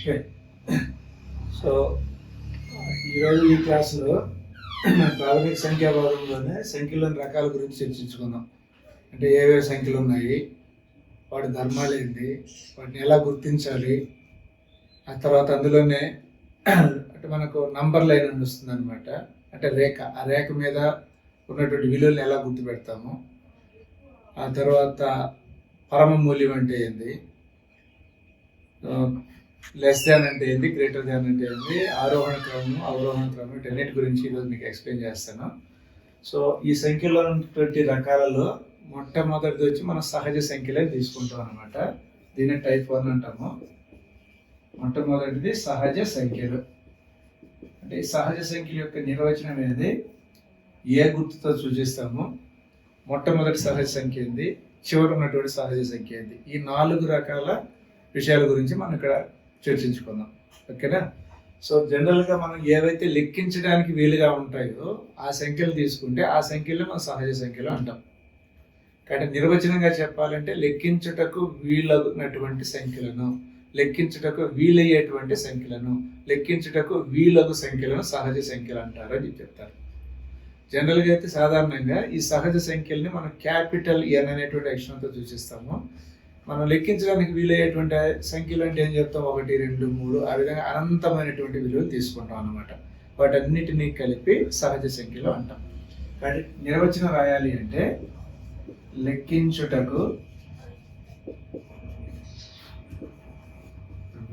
Okay. So ఈరోజు ఈ క్లాసులో ప్రాథమిక సంఖ్యా భాగంలోనే సంఖ్యలోని రకాల గురించి చర్చించుకుందాం. అంటే ఏవే సంఖ్యలు ఉన్నాయి, వాటి ధర్మాలు ఏంటి, వాటిని ఎలా గుర్తించాలి, ఆ తర్వాత అందులోనే అంటే మనకు నంబర్ లైన్ అని వస్తుంది అనమాట. అంటే రేఖ, ఆ రేఖ మీద ఉన్నటువంటి విలువలను ఎలా గుర్తుపెడతాము, ఆ తర్వాత పరమ మూల్యం అంటే ఏంది, లెస్ దాన్ అంటే ఏంది, గ్రేటర్ దాన్ అంటే ఏంది, ఆరోహణ క్రమం, అవరోహణ క్రమం, వీటన్నిటి గురించి ఈరోజు మీకు ఎక్స్ప్లెయిన్ చేస్తాను. సో ఈ సంఖ్యలో ఉన్నటువంటి రకాలలో మొట్టమొదటిది వచ్చి మనం సహజ సంఖ్యలే తీసుకుంటాం అనమాట. దీన్ని టైప్ 1 అంటాము. మొట్టమొదటిది సహజ సంఖ్యలు. అంటే ఈ సహజ సంఖ్యల యొక్క నిర్వచనం అనేది ఏ గుర్తుతో సూచిస్తాము, మొట్టమొదటి సహజ సంఖ్య ఏంది, చివరి ఉన్నటువంటి సహజ సంఖ్య ఏంది, ఈ 4 రకాల విషయాల గురించి మనం ఇక్కడ చర్చించుకుందాం. ఓకేనా? సో జనరల్గా మనం ఏవైతే లెక్కించడానికి వీలుగా ఉంటాయో ఆ సంఖ్యలు తీసుకుంటే ఆ సంఖ్యలు మనం సహజ సంఖ్యలు అంటాం. కానీ నిర్వచనంగా చెప్పాలంటే లెక్కించుటకు వీలగునటువంటి సంఖ్యలను, లెక్కించుటకు వీలయ్యేటువంటి సంఖ్యలను, లెక్కించుటకు వీలగు సంఖ్యలను సహజ సంఖ్యలు అంటారు అని చెప్తారు. జనరల్గా అయితే సాధారణంగా ఈ సహజ సంఖ్యల్ని మనం క్యాపిటల్ ఎన్ అనేటువంటి అక్షరంతో సూచిస్తాము. మనం లెక్కించడానికి వీలయ్యేటువంటి సంఖ్యలు అంటే ఏం చెప్తాం, 1, 2, 3 ఆ విధంగా అనంతమైనటువంటి విలువలు తీసుకుంటాం అన్నమాట. వాటన్నిటినీ కలిపి సహజ సంఖ్యలు అంటాం. కాబట్టి నిర్వచనం రాయాలి అంటే లెక్కించుటకు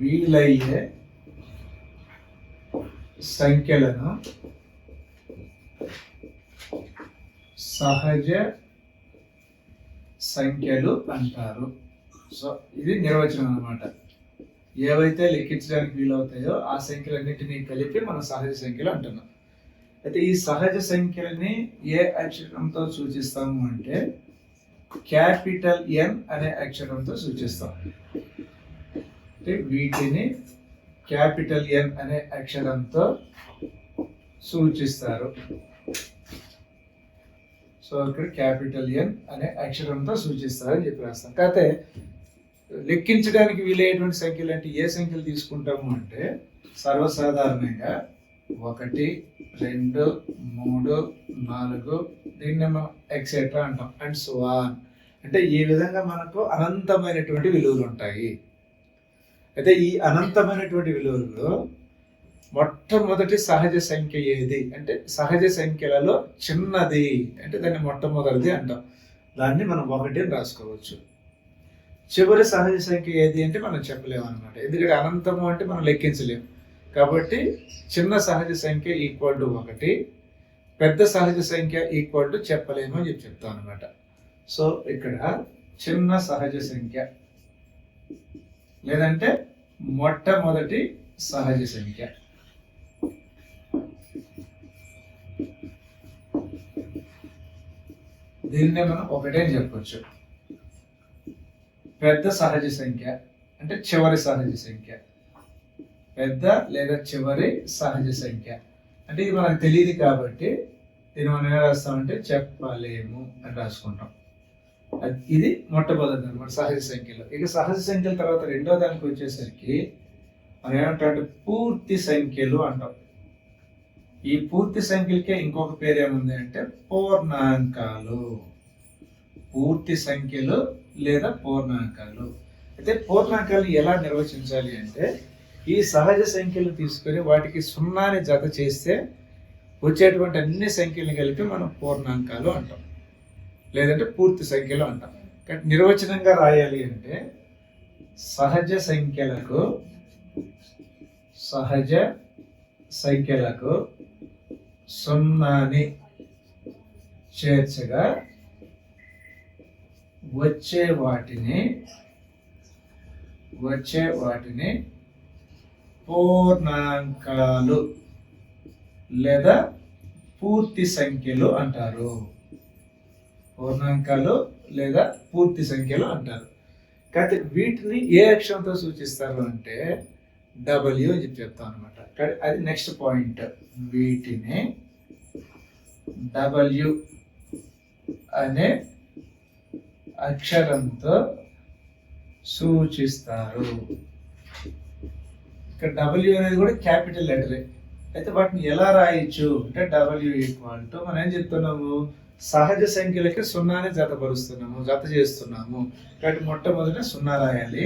వీలయ్యే సంఖ్యలను సహజ సంఖ్యలు అంటారు. సో ఇది నిర్వచనం అన్నమాట. ఏవైతే లెక్కించడానికి వీలవుతాయో ఆ సంఖ్యలన్నింటినీ కలిపి మనం సహజ సంఖ్యలు అంటున్నాం. అయితే ఈ సహజ సంఖ్యలని ఏ అక్షరంతో సూచిస్తాము అంటే క్యాపిటల్ ఎన్ అనే అక్షరంతో సూచిస్తాం. అంటే వీటిని క్యాపిటల్ ఎన్ అనే అక్షరంతో సూచిస్తారు. సో ఇక్కడ క్యాపిటల్ ఎన్ అనే అక్షరంతో సూచిస్తారని చెప్పి రాస్తాం. కాకపోతే లెక్కించడానికి వీలయ్యేటువంటి సంఖ్యలు అంటే ఏ సంఖ్యలు తీసుకుంటాము అంటే సర్వసాధారణంగా 1, 2, 3, 4 దీన్ని మనం ఎక్సెట్రా అంటాం అండ్ సో ఆన్. అంటే ఈ విధంగా మనకు అనంతమైనటువంటి విలువలు ఉంటాయి. అయితే ఈ అనంతమైనటువంటి విలువల్లో మొట్టమొదటి సహజ సంఖ్య ఏది అంటే సహజ సంఖ్యలలో చిన్నది అంటే దాన్ని మొట్టమొదటిది అంటాం. దాన్ని మనం 1 అని రాసుకోవచ్చు. చివరి సహజ సంఖ్య ఏది అంటే మనం చెప్పలేము అనమాట. ఎందుకంటే అనంతము అంటే మనం లెక్కించలేము. కాబట్టి చిన్న సహజ సంఖ్య ఈక్వల్ టు 1, పెద్ద సహజ సంఖ్య ఈక్వల్ టు చెప్పలేము అని చెప్తాం అనమాట. సో ఇక్కడ చిన్న సహజ సంఖ్య లేదంటే మొట్టమొదటి సహజ సంఖ్య, దీన్నే మనం 1 అని చెప్పొచ్చు. పెద్ద సహజ సంఖ్య అంటే చివరి సహజ సంఖ్య, పెద్ద లేదా చివరి సహజ సంఖ్య అంటే ఇది మనకు తెలియదు కాబట్టి దీన్ని మనం ఏం రాస్తామంటే చెప్పలేము అని రాసుకుంటాం. ఇది మొట్టమొదటి అనమాట సహజ సంఖ్యలో. ఇక సహజ సంఖ్యల తర్వాత రెండో దానికి వచ్చేసరికి మనం ఏమంటాం, పూర్తి సంఖ్యలు అంటాం. ఈ పూర్తి సంఖ్యలకే ఇంకొక పేరు ఏముంది అంటే పూర్ణాంకాలు. పూర్తి సంఖ్యలు లేదా పూర్ణాంకాలు. అయితే పూర్ణాంకాలను ఎలా నిర్వచించాలి అంటే ఈ సహజ సంఖ్యలు తీసుకొని వాటికి 0ని జత చేస్తే వచ్చేటువంటి అన్ని సంఖ్యలను కలిపి మనం పూర్ణాంకాలు అంటాం, లేదంటే పూర్తి సంఖ్యలు అంటాం. కానీ నిర్వచనంగా రాయాలి అంటే సహజ సంఖ్యలకు 0ని చేర్చగా వచ్చే వాటిని పూర్ణాంకాలు లేదా పూర్తి సంఖ్యలు అంటారు. పూర్ణాంకాలు లేదా పూర్తి సంఖ్యలు అంటారు. కాబట్టి వీటిని ఏ అక్షరంతో సూచిస్తారు అంటే W అని చెప్తాం అనమాట. అది నెక్స్ట్ పాయింట్. వీటిని W అనే అక్షరంతో సూచిస్తారు. ఇక్కడ డబ్ల్యూ అనేది కూడా క్యాపిటల్ లెటరే. అయితే వాటిని ఎలా రాయొచ్చు అంటే డబ్ల్యూ ఈక్వల్ టు మనం ఏం చెప్తున్నాము, సహజ సంఖ్యలకి సున్నాని జత చేస్తున్నాము. కాబట్టి మొట్టమొదట సున్నా రాయాలి,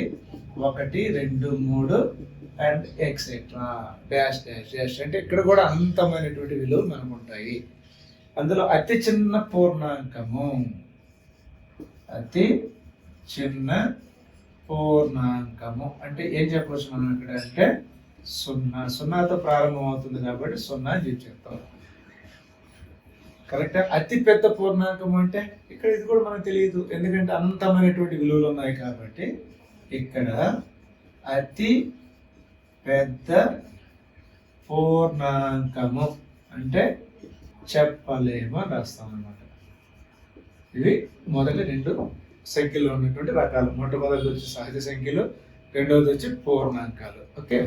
1 2 3 and etcetera dash dash dash. అంటే ఇక్కడ కూడా అనంతమైనటువంటి విలువలు మనకు ఉంటాయి. అందులో అతి చిన్న పూర్ణాంకము అంటే ఏం చెప్పవచ్చు మనం ఇక్కడ అంటే 0. 0తో ప్రారంభం అవుతుంది కాబట్టి 0 అని చెప్తాం. కరెక్టా? అతి పెద్ద పూర్ణాంకం అంటే ఇక్కడ ఇది కూడా మనకు తెలియదు, ఎందుకంటే అనంతమైనటువంటి విలువలు ఉన్నాయి కాబట్టి ఇక్కడ అతి పెద్ద పూర్ణాంకము అంటే చెప్పలేము అని రాస్తాం అన్నమాట. ఇవి మొదటి 2 సంఖ్యలో ఉన్నటువంటి రకాలు. మొట్టమొదటిది వచ్చి సహజ సంఖ్యలు, రెండవది వచ్చి పూర్ణాంకాలు. ఓకే,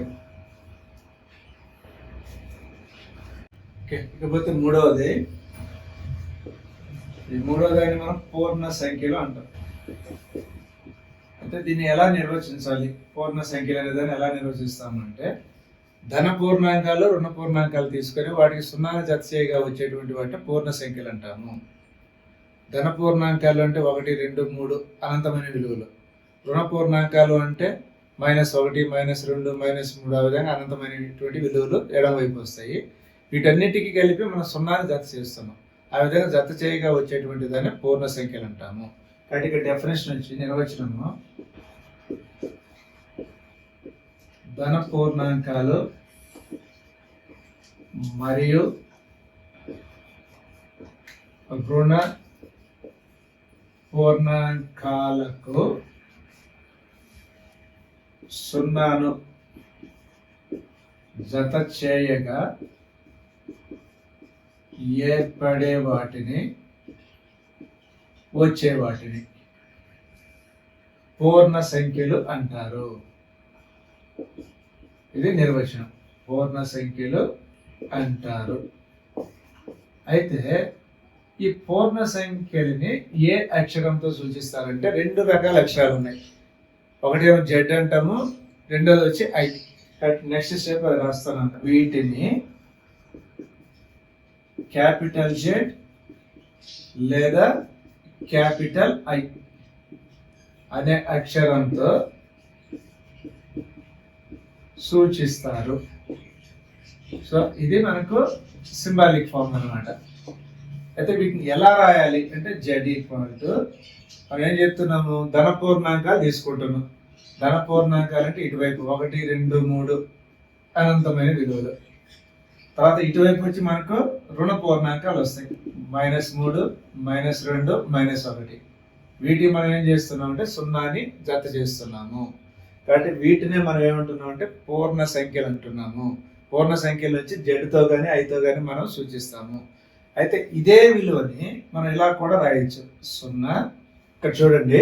ఇకపోతే మూడవది. ఈ మూడవదాన్ని మనం పూర్ణ సంఖ్యలు అంటాం. అంటే దీన్ని ఎలా నిర్వచించాలి, పూర్ణ సంఖ్యలు అనే దాన్ని ఎలా నిర్వచిస్తామంటే ధన పూర్ణాంకాలు రుణ పూర్ణాంకాలు తీసుకొని వాటికి 0ని జత చేయగా వచ్చేటువంటి వాటిని పూర్ణ సంఖ్యలు అంటాము. ధన పూర్ణాంకాలు అంటే 1 2 3 అనంతమైన విలువలు. రుణ పూర్ణాంకాలు అంటే -1 -2 -3 ఆ విధంగా అనంతమైనటువంటి విలువలు ఎడమవైపు వస్తాయి. వీటన్నిటికీ కలిపి మనం 0ని జత చేస్తున్నాం. ఆ విధంగా జత చేయగా వచ్చేటువంటి దాన్ని పూర్ణ సంఖ్యలు అంటాము. కాబట్టి ఇక్కడ డెఫినేషన్ వచ్చి నిర్వచనము ధన పూర్ణాంకాలు మరియు రుణ పూర్ణాంకాలకు 0ను జత చేయగా ఏర్పడే వాటిని వచ్చే వాటిని పూర్ణ సంఖ్యలు అంటారు. ఇది నిర్వచనం, పూర్ణ సంఖ్యలు అంటారు. అయితే ఈ పూర్ణ సంఖ్యలని ఏ అక్షరంతో సూచిస్తారంటే 2 రకాల అక్షరాలు ఉన్నాయి. ఒకటి ఏమో జెడ్ అంటాము, రెండోది వచ్చి ఐ. నెక్స్ట్ స్టెప్ అది రాస్తాను. వీటిని క్యాపిటల్ జెడ్ లేదా క్యాపిటల్ ఐ అనే అక్షరంతో సూచిస్తారు. సో ఇది మనకు సింబాలిక్ ఫామ్ అన్నమాట. అయితే వీటిని ఎలా రాయాలి అంటే జెడ్ ఈక్వల్ టు మనం ఏం చెప్తున్నాము, ధన పూర్ణాంకాలు తీసుకుంటున్నాం. ధన పూర్ణాంకాలు అంటే ఇటువైపు 1 2 3 అనంతమైన విలువలు. తర్వాత ఇటువైపు వచ్చి మనకు రుణ పూర్ణాంకాలు వస్తాయి, -3 -2 -1. వీటిని మనం ఏం చేస్తున్నాం అంటే 0ని జత చేస్తున్నాము. కాబట్టి వీటినే మనం ఏమంటున్నాం అంటే పూర్ణ సంఖ్యలు అంటున్నాము. పూర్ణ సంఖ్యలు వచ్చి జెడ్తో కానీ ఐతో కానీ మనం సూచిస్తాము. అయితే ఇదే విలువని మనం ఇలా కూడా రాయొచ్చు. 0 ఇక్కడ చూడండి,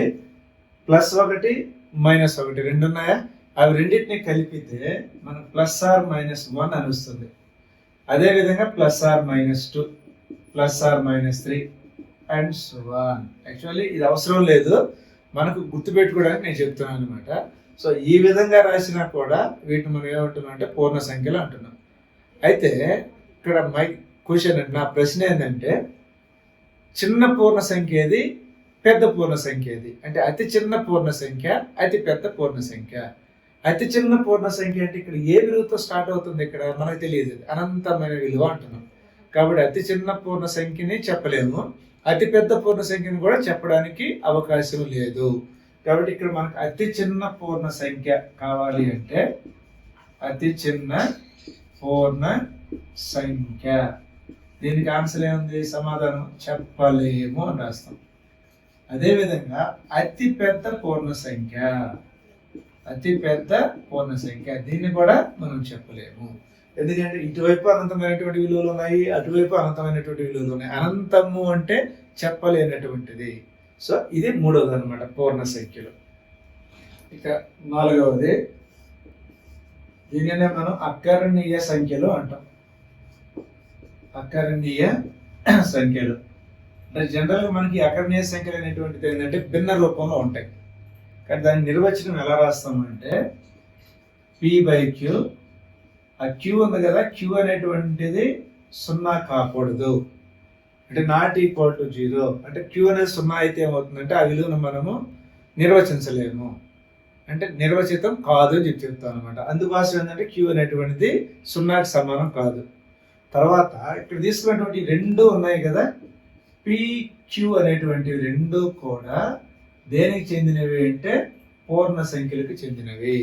+1 -1 రెండు ఉన్నాయా, అవి రెండింటిని కలిపితే మనకు +or-1 అని వస్తుంది. అదేవిధంగా +or-2 +or-3 and so on. Actually ఇది అవసరం లేదు, మనకు గుర్తుపెట్టుకోవడానికి నేను చెప్తున్నాను అనమాట. సో ఈ విధంగా రాసినా కూడా వీటిని మనం ఏమంటున్నాం అంటే పూర్ణ సంఖ్యలు అంటున్నాం. అయితే ఇక్కడ క్వశ్చన్ అంటే నా ప్రశ్న ఏంటంటే చిన్న పూర్ణ సంఖ్య ఏది, పెద్ద పూర్ణ సంఖ్య ఏది అంటే అతి చిన్న పూర్ణ సంఖ్య, అతి పెద్ద పూర్ణ సంఖ్య. అతి చిన్న పూర్ణ సంఖ్య అంటే ఇక్కడ ఏ విలువతో స్టార్ట్ అవుతుంది ఇక్కడ మనకు తెలియదు, అనంతమైన విలువ అంటున్నాం. కాబట్టి అతి చిన్న పూర్ణ సంఖ్యని చెప్పలేము, అతి పెద్ద పూర్ణ సంఖ్యను కూడా చెప్పడానికి అవకాశం లేదు. కాబట్టి ఇక్కడ మనకు అతి చిన్న పూర్ణ సంఖ్య కావాలి అంటే అతి చిన్న పూర్ణ సంఖ్య, దీనికి ఆన్సర్ ఏముంది, సమాధానం చెప్పలేము అని రాస్తాం. అదేవిధంగా అతి పెద్ద పూర్ణ సంఖ్య, అతి పెద్ద పూర్ణ సంఖ్య దీన్ని కూడా మనం చెప్పలేము, ఎందుకంటే ఇటువైపు అనంతమైనటువంటి విలువలు ఉన్నాయి, అటువైపు అనంతమైనటువంటి విలువలు ఉన్నాయి. అనంతము అంటే చెప్పలేనటువంటిది. సో ఇది మూడవది అనమాట పూర్ణ సంఖ్యలు. ఇక నాలుగవది, దీనినే మనం అకరణీయ సంఖ్యలు అంటాం. అకరణీయ సంఖ్యలు అంటే జనరల్గా మనకి అకరణీయ సంఖ్యలు అనేటువంటిది ఏంటంటే భిన్న రూపంలో ఉంటాయి. కానీ దాని నిర్వచనం ఎలా రాస్తామంటే p/q. ఆ q ఉంది కదా, q అనేటువంటిది 0 కాకూడదు, అంటే నాట్ ఈక్వల్ టు 0. అంటే q అనేది 0 అయితే ఏమవుతుందంటే ఆ విలువను మనము నిర్వచించలేము, అంటే నిర్వచితం కాదు అని చెప్తాం అనమాట. అందుకోసం ఏంటంటే q అనేటువంటిది 0కి సమానం కాదు. తర్వాత ఇక్కడ తీసుకున్నటువంటి రెండు ఉన్నాయి కదా, pq అనేటువంటివి రెండు కూడా దేనికి చెందినవి అంటే పూర్ణ సంఖ్యలకు చెందినవి.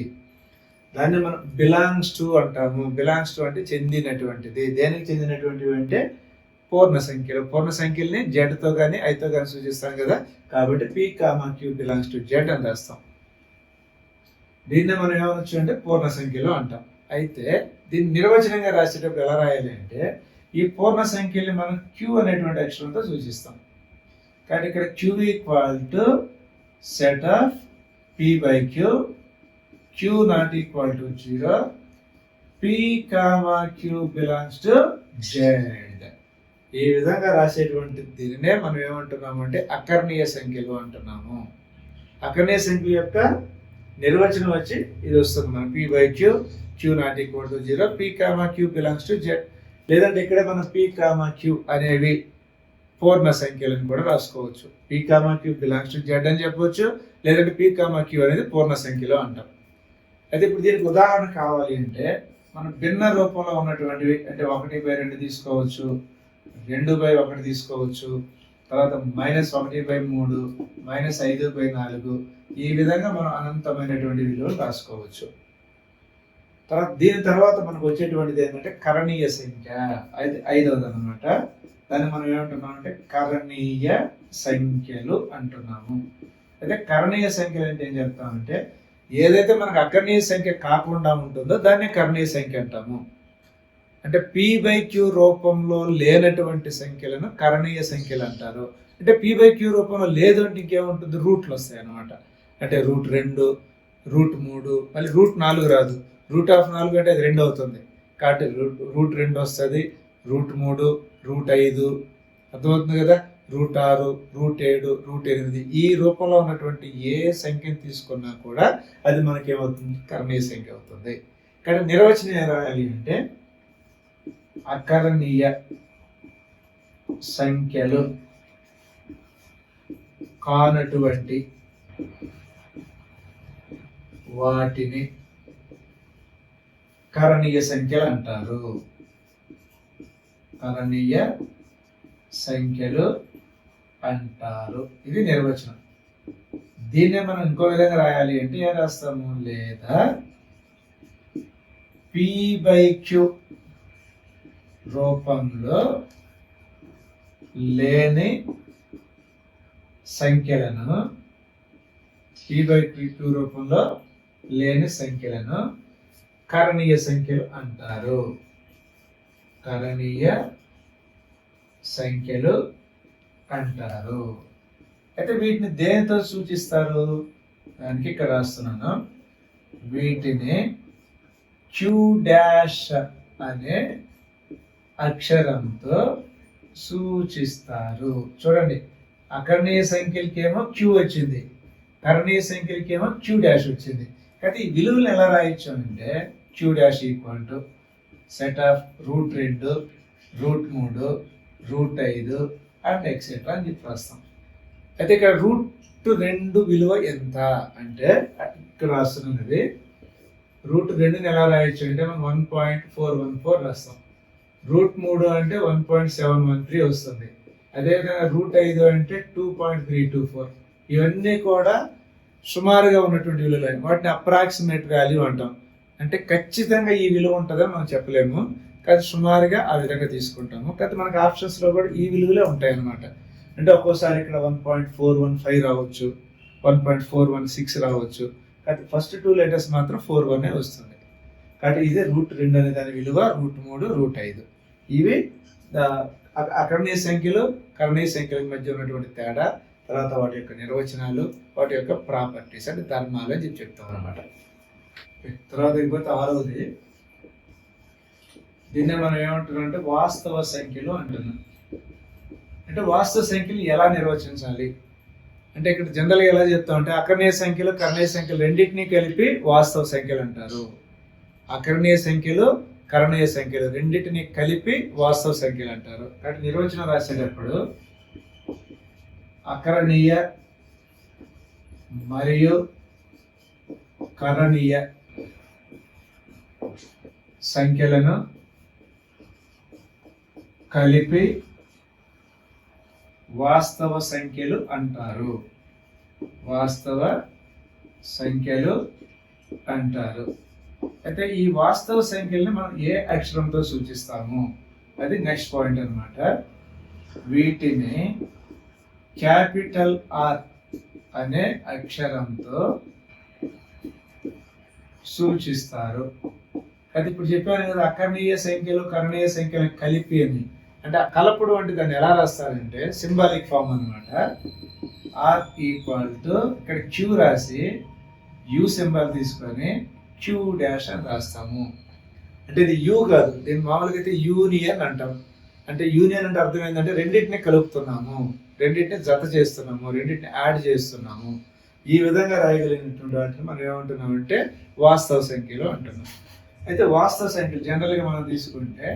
దాన్ని మనం బిలాంగ్స్ టు అంటాము. బిలాంగ్స్ టు అంటే చెందినటువంటిది. దేనికి చెందినటువంటివి అంటే పూర్ణ సంఖ్యలు. పూర్ణ సంఖ్యల్ని జెడ్తో కానీ ఐతో కానీ సూచిస్తాం కదా, కాబట్టి p, q belongs to Z అని రాస్తాం. దీన్ని మనం ఏమనొచ్చు అంటే పూర్ణ సంఖ్యలు అంటాం. అయితే దీన్ని నిర్వచనంగా రాసేటప్పుడు ఎలా రాయాలి అంటే ఈ పూర్ణ సంఖ్యల్ని మనం q అనేటువంటి అక్షరంతో సూచిస్తాం. కాబట్టి ఇక్కడ q equal to set of p/q, q not equal to 0, p, q belongs to z. ఈ విధంగా రాసేటువంటి దీనినే మనం ఏమంటున్నాము అంటే అకర్ణీయ సంఖ్యలు అంటున్నాము. అకర్ణీయ సంఖ్య యొక్క నిర్వచనం వచ్చి ఇది వస్తుంది మనం p/q, q not equal to 0, p, q belongs to z. లేదంటే ఇక్కడ మనం p, q అనేవి పూర్ణ సంఖ్యలను కూడా రాసుకోవచ్చు. p, q belongs to z అని చెప్పవచ్చు, లేదంటే p, q అనేది పూర్ణ సంఖ్యలో అంటాం. అయితే ఇప్పుడు దీనికి ఉదాహరణ కావాలి అంటే మనం భిన్న రూపంలో ఉన్నటువంటివి అంటే 1/2 తీసుకోవచ్చు, 2/1 తీసుకోవచ్చు, తర్వాత -1/3, -5/4, ఈ విధంగా మనం అనంతమైనటువంటి విలువలు రాసుకోవచ్చు. దీని తర్వాత మనకు వచ్చేటువంటిది ఏంటంటే కరణీయ సంఖ్య, అయితే 5వది అనమాట. దాన్ని మనం ఏమంటున్నాం అంటే కరణీయ సంఖ్యలు అంటున్నాము. అయితే కరణీయ సంఖ్యలు అంటే ఏం చెప్తామంటే ఏదైతే మనకు అకర్ణీయ సంఖ్య కాకుండా ఉంటుందో దాన్ని కరణీయ సంఖ్య అంటాము. అంటే p/q రూపంలో లేనటువంటి సంఖ్యలను కరణీయ సంఖ్యలు అంటారు. అంటే p/q రూపంలో లేదు అంటే ఇంకేముంటుంది, రూట్లు వస్తాయి అన్నమాట. అంటే √2, √3, మళ్ళీ √4 రాదు, √4 అంటే అది 2 అవుతుంది. కాబట్టి √2 వస్తుంది, √3, √5, అర్థమవుతుంది కదా, √6, √7, √8, ఈ రూపంలో ఉన్నటువంటి ఏ సంఖ్యను తీసుకున్నా కూడా అది మనకేమవుతుంది, కరణీయ సంఖ్య అవుతుంది. కానీ నిర్వచనం ఏం రాయాలి అంటే అకరణీయ సంఖ్యలు కానటువంటి వాటిని కరణీయ సంఖ్యలు అంటారు. కరణీయ సంఖ్యలు అంటారు, ఇది నిర్వచనం. దీన్నే మనం ఇంకో విధంగా రాయాలి అంటే ఏం రాస్తాము, లేదా p/q రూపంలో లేని సంఖ్యలను, p/q రూపంలో లేని సంఖ్యలను కరణీయ సంఖ్యలు అంటారు. కరణీయ సంఖ్యలు అంటారు. అయితే వీటిని దేనితో సూచిస్తారు, దానికి ఇక్కడ రాస్తున్నాను. వీటిని q' అనే అక్షరంతో సూచిస్తారు. చూడండి, అకర్ణీయ సంఖ్యలకేమో q వచ్చింది, కరణీయ సంఖ్యలకేమో q' వచ్చింది. అయితే ఈ విలువలు ఎలా రాయొచ్చు అంటే q' equal to set of √2, √3, √5 and etcetera అని చెప్పి రాస్తాం. అయితే ఇక్కడ √2 విలువ ఎంత అంటే ఇక్కడ రాస్తున్నది √2ని ఎలా రాయొచ్చు అంటే మనం 1.414 రాస్తాం. √3 అంటే 1.713 వస్తుంది. అదేవిధంగా √5 అంటే 2.324. ఇవన్నీ కూడా సుమారుగా ఉన్నటువంటి విలువలు, వాటిని అప్రాక్సిమేట్ వాల్యూ అంటాం. అంటే ఖచ్చితంగా ఈ విలువ ఉంటుందని మనం చెప్పలేము, కానీ సుమారుగా ఆ విధంగా తీసుకుంటాము. కానీ మనకు ఆప్షన్స్లో కూడా ఈ విలువలే ఉంటాయి అన్నమాట. అంటే ఒక్కోసారి ఇక్కడ 1.415 రావచ్చు, 1.416 రావచ్చు, కానీ ఫస్ట్ 2 లెటర్స్ మాత్రం 41 వస్తుంది. కాబట్టి ఇదే √2 అనే దాని విలువ, √3, √5. ఇవి అకర్ణీయ సంఖ్యలు, కరణీయ సంఖ్యల మధ్య ఉన్నటువంటి తేడా, తర్వాత వాటి యొక్క నిర్వచనాలు, వాటి యొక్క ప్రాపర్టీస్ అంటే ధర్మాలు అని చెప్తాం అనమాట. తర్వాత ఇకపోతే 6వది, దీన్నే మనం ఏమంటున్నాం అంటే వాస్తవ సంఖ్యలు అంటున్నాం. అంటే వాస్తవ సంఖ్యలు ఎలా నిర్వచించాలి అంటే ఇక్కడ జనరల్గా ఎలా చెప్తాం అంటే అకర్ణీయ సంఖ్యలు, కరణీయ సంఖ్యలు రెండింటినీ కలిపి వాస్తవ సంఖ్యలు అంటారు. అకరణీయ సంఖ్యలు, కరణీయ సంఖ్యలు రెండింటిని కలిపి వాస్తవ సంఖ్యలు అంటారు. కాబట్టి నిర్వచనం రాసేటప్పుడు అకరణీయ మరియు కరణీయ సంఖ్యలను కలిపి వాస్తవ సంఖ్యలు అంటారు. వాస్తవ సంఖ్యలు అంటారు. అయితే ఈ వాస్తవ సంఖ్యల్ని మనం ఏ అక్షరంతో సూచిస్తాము, అది నెక్స్ట్ పాయింట్ అన్నమాట. వీటిని క్యాపిటల్ ఆర్ అనే అక్షరంతో సూచిస్తారు. అది ఇప్పుడు చెప్పాను కదా, అకరణీయ సంఖ్యలు కరణీయ సంఖ్యలు కలిపి అని. అంటే ఆ కలపడం అంటే దాన్ని ఎలా రాస్తారంటే సింబాలిక్ ఫామ్ అన్నమాట. ఆర్ ఈక్వల్ టు ఇక్కడ క్యూ రాసి యూ సింబల్ తీసుకొని క్యూ డాష్ అని రాస్తాము. అంటే ఇది యూ కాదు, దీన్ని మామూలుగా అయితే యూనియన్ అంటాం. అంటే యూనియన్ అంటే అర్థం ఏంటంటే రెండింటిని కలుపుతున్నాము, రెండింటిని జత చేస్తున్నాము, రెండింటిని యాడ్ చేస్తున్నాము. ఈ విధంగా రాయగలిగినటువంటి వాటిని మనం ఏమంటున్నామంటే వాస్తవ సంఖ్యలు అంటున్నాం. అయితే వాస్తవ సంఖ్యలు జనరల్గా మనం తీసుకుంటే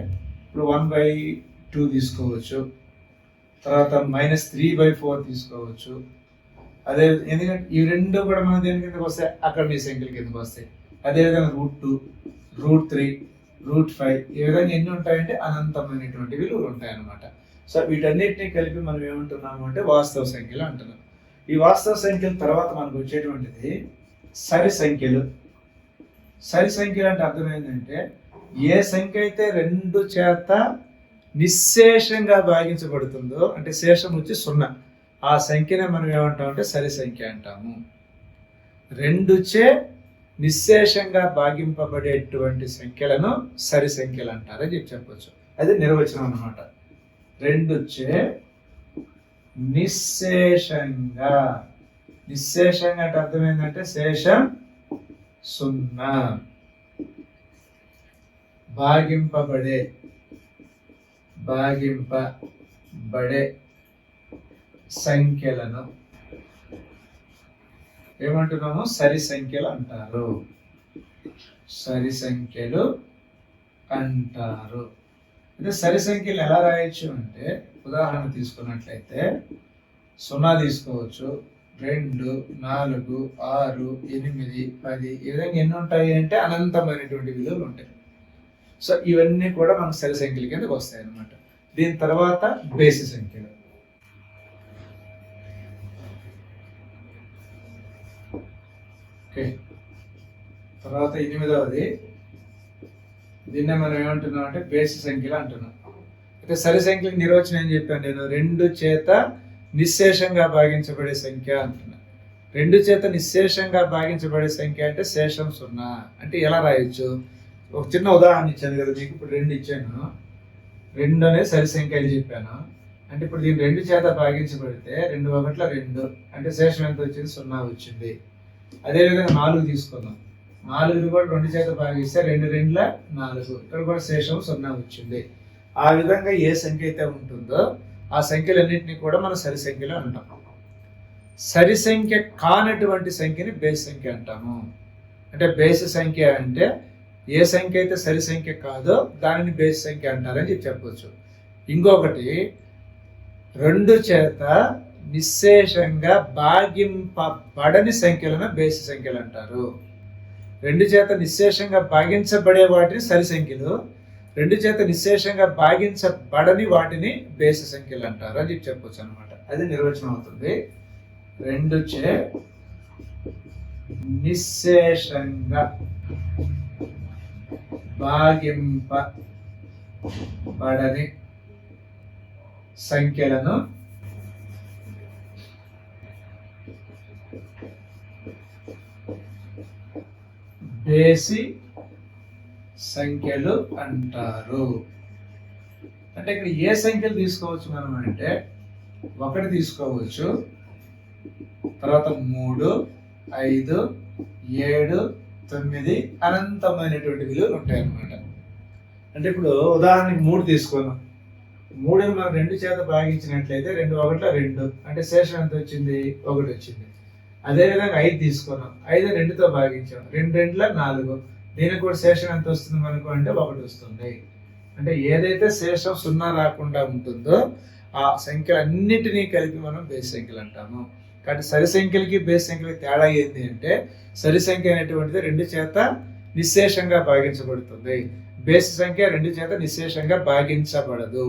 ఇప్పుడు 1/2 తీసుకోవచ్చు, తర్వాత -3/4 తీసుకోవచ్చు. అదే ఎందుకంటే ఈ రెండు కూడా మనం దేని కిందకి వస్తాయి, అకరణీయ సంఖ్యల కిందకి వస్తాయి. అదేవిధంగా √2, √3, √5 ఈ విధంగా ఎన్ని ఉంటాయంటే అనంతమైనటువంటి విలువలు ఉంటాయన్నమాట. సో వీటన్నిటిని కలిపి మనం ఏమంటున్నాము అంటే వాస్తవ సంఖ్యలు అంటున్నాం. ఈ వాస్తవ సంఖ్యల తర్వాత మనకు వచ్చేటువంటిది సరి సంఖ్యలు. సరి సంఖ్యలు అంటే అర్థం ఏంటంటే ఏ సంఖ్య అయితే 2 చేత నిశ్శేషంగా భాగించబడుతుందో, అంటే శేషం వచ్చి 0, ఆ సంఖ్యనే మనం ఏమంటామంటే సరి సంఖ్య అంటాము. 2 చే నిశ్శేషంగా భాగింపబడేటువంటి సంఖ్యలను సరి సంఖ్యలు అంటారని చెప్పవచ్చు. అది నిర్వచనం అన్నమాట. 2 చే నిశ్శేషంగా, నిశ్శేషంగా అంటే అర్థం ఏంటంటే శేషం 0, భాగింపబడే సంఖ్యలను ఏమంటున్నాము, సరి సంఖ్యలు అంటారు. సరి సంఖ్యలు అంటారు. అంటే సరి సంఖ్యలు ఎలా రాయొచ్చు అంటే ఉదాహరణ తీసుకున్నట్లయితే 0 తీసుకోవచ్చు, 2, 4, 6, 8, 10 ఈ విధంగా ఎన్ని ఉంటాయి అంటే అనంతమైనటువంటి విలువలు ఉంటాయి. సో ఇవన్నీ కూడా మనకు సరి సంఖ్యల కిందకి వస్తాయి అన్నమాట. దీని తర్వాత బేసి సంఖ్యలు. ఓకే, తర్వాత 8వది, దీన్నే మనం ఏమంటున్నాం అంటే బేసి సంఖ్యలు అంటున్నాం. అయితే సరి సంఖ్యలకు నిర్వచనం ఏం చెప్పాను నేను, 2 చేత నిశ్శేషంగా భాగించబడే సంఖ్య అంటున్నా. 2 చేత నిశ్శేషంగా భాగించబడే సంఖ్య అంటే శేషం 0. అంటే ఎలా రాయొచ్చు, ఒక చిన్న ఉదాహరణ ఇచ్చాను కదా మీకు. ఇప్పుడు 2 ఇచ్చాను, 2 అనేది సరి సంఖ్య అని చెప్పాను. అంటే ఇప్పుడు దీన్ని 2 చేత భాగించబడితే 2 1 2, అంటే శేషం ఎంత వచ్చింది, 0 వచ్చింది. అదేవిధంగా 4 తీసుకున్నాం, 4 కూడా 2 చేత భాగిస్తే 2 2 4, ఇక్కడ కూడా శేషం 0 వచ్చింది. ఆ విధంగా ఏ సంఖ్య అయితే ఉంటుందో ఆ సంఖ్యలన్నింటినీ కూడా మనం సరి సంఖ్యలు అంటాం. సరి సంఖ్య కానటువంటి సంఖ్యని బేసి సంఖ్య అంటాము. అంటే బేసి సంఖ్య అంటే ఏ సంఖ్య అయితే సరి సంఖ్య కాదో దానిని బేసి సంఖ్య అంటారని చెప్పవచ్చు. ఇంకొకటి 2 చేత నిశ్శేషంగా భాగింపబడని సంఖ్యలను బేసి సంఖ్యలు అంటారు. 2 చేత నిశ్శేషంగా భాగించబడే వాటిని సరి సంఖ్యలు, 2 చేత నిశ్శేషంగా భాగించబడని వాటిని బేసి సంఖ్యలు అంటారు అని చెప్పవచ్చు అనమాట. అది నిర్వచనం అవుతుంది. 2 చే నిశ్శేషంగా భాగింపబడని సంఖ్యలను బేసి సంఖ్యలు అంటారు. అంటే ఇక్కడ ఏ సంఖ్యలు తీసుకోవచ్చు మనం అంటే 1 తీసుకోవచ్చు, తర్వాత 3, 5, 7, 9 అనంతమైనటువంటి విలువలు ఉంటాయి అన్నమాట. అంటే ఇప్పుడు ఉదాహరణకి 3 తీసుకున్నాం, 3ని మనం 2 చేత భాగించినట్లయితే 2 1 2, అంటే శేషం ఎంత వచ్చింది, 1 వచ్చింది. అదేవిధంగా 5 తీసుకున్నాం, 5 2తో భాగించాం, 2 2 4, దీనికి కూడా శేషం ఎంత వస్తుంది మనకు అంటే 1 వస్తుంది. అంటే ఏదైతే శేషం 0 రాకుండా ఉంటుందో ఆ సంఖ్యలన్నిటినీ కలిపి మనం బేస్ సంఖ్యలు అంటాము. కాబట్టి సరి సంఖ్యలకి బేస్ సంఖ్యలకి తేడా ఏంటి అంటే సరి సంఖ్య అనేటువంటిది 2 చేత నిశ్శేషంగా భాగించబడుతుంది. బేస్ సంఖ్య 2 చేత నిశ్శేషంగా భాగించబడదు.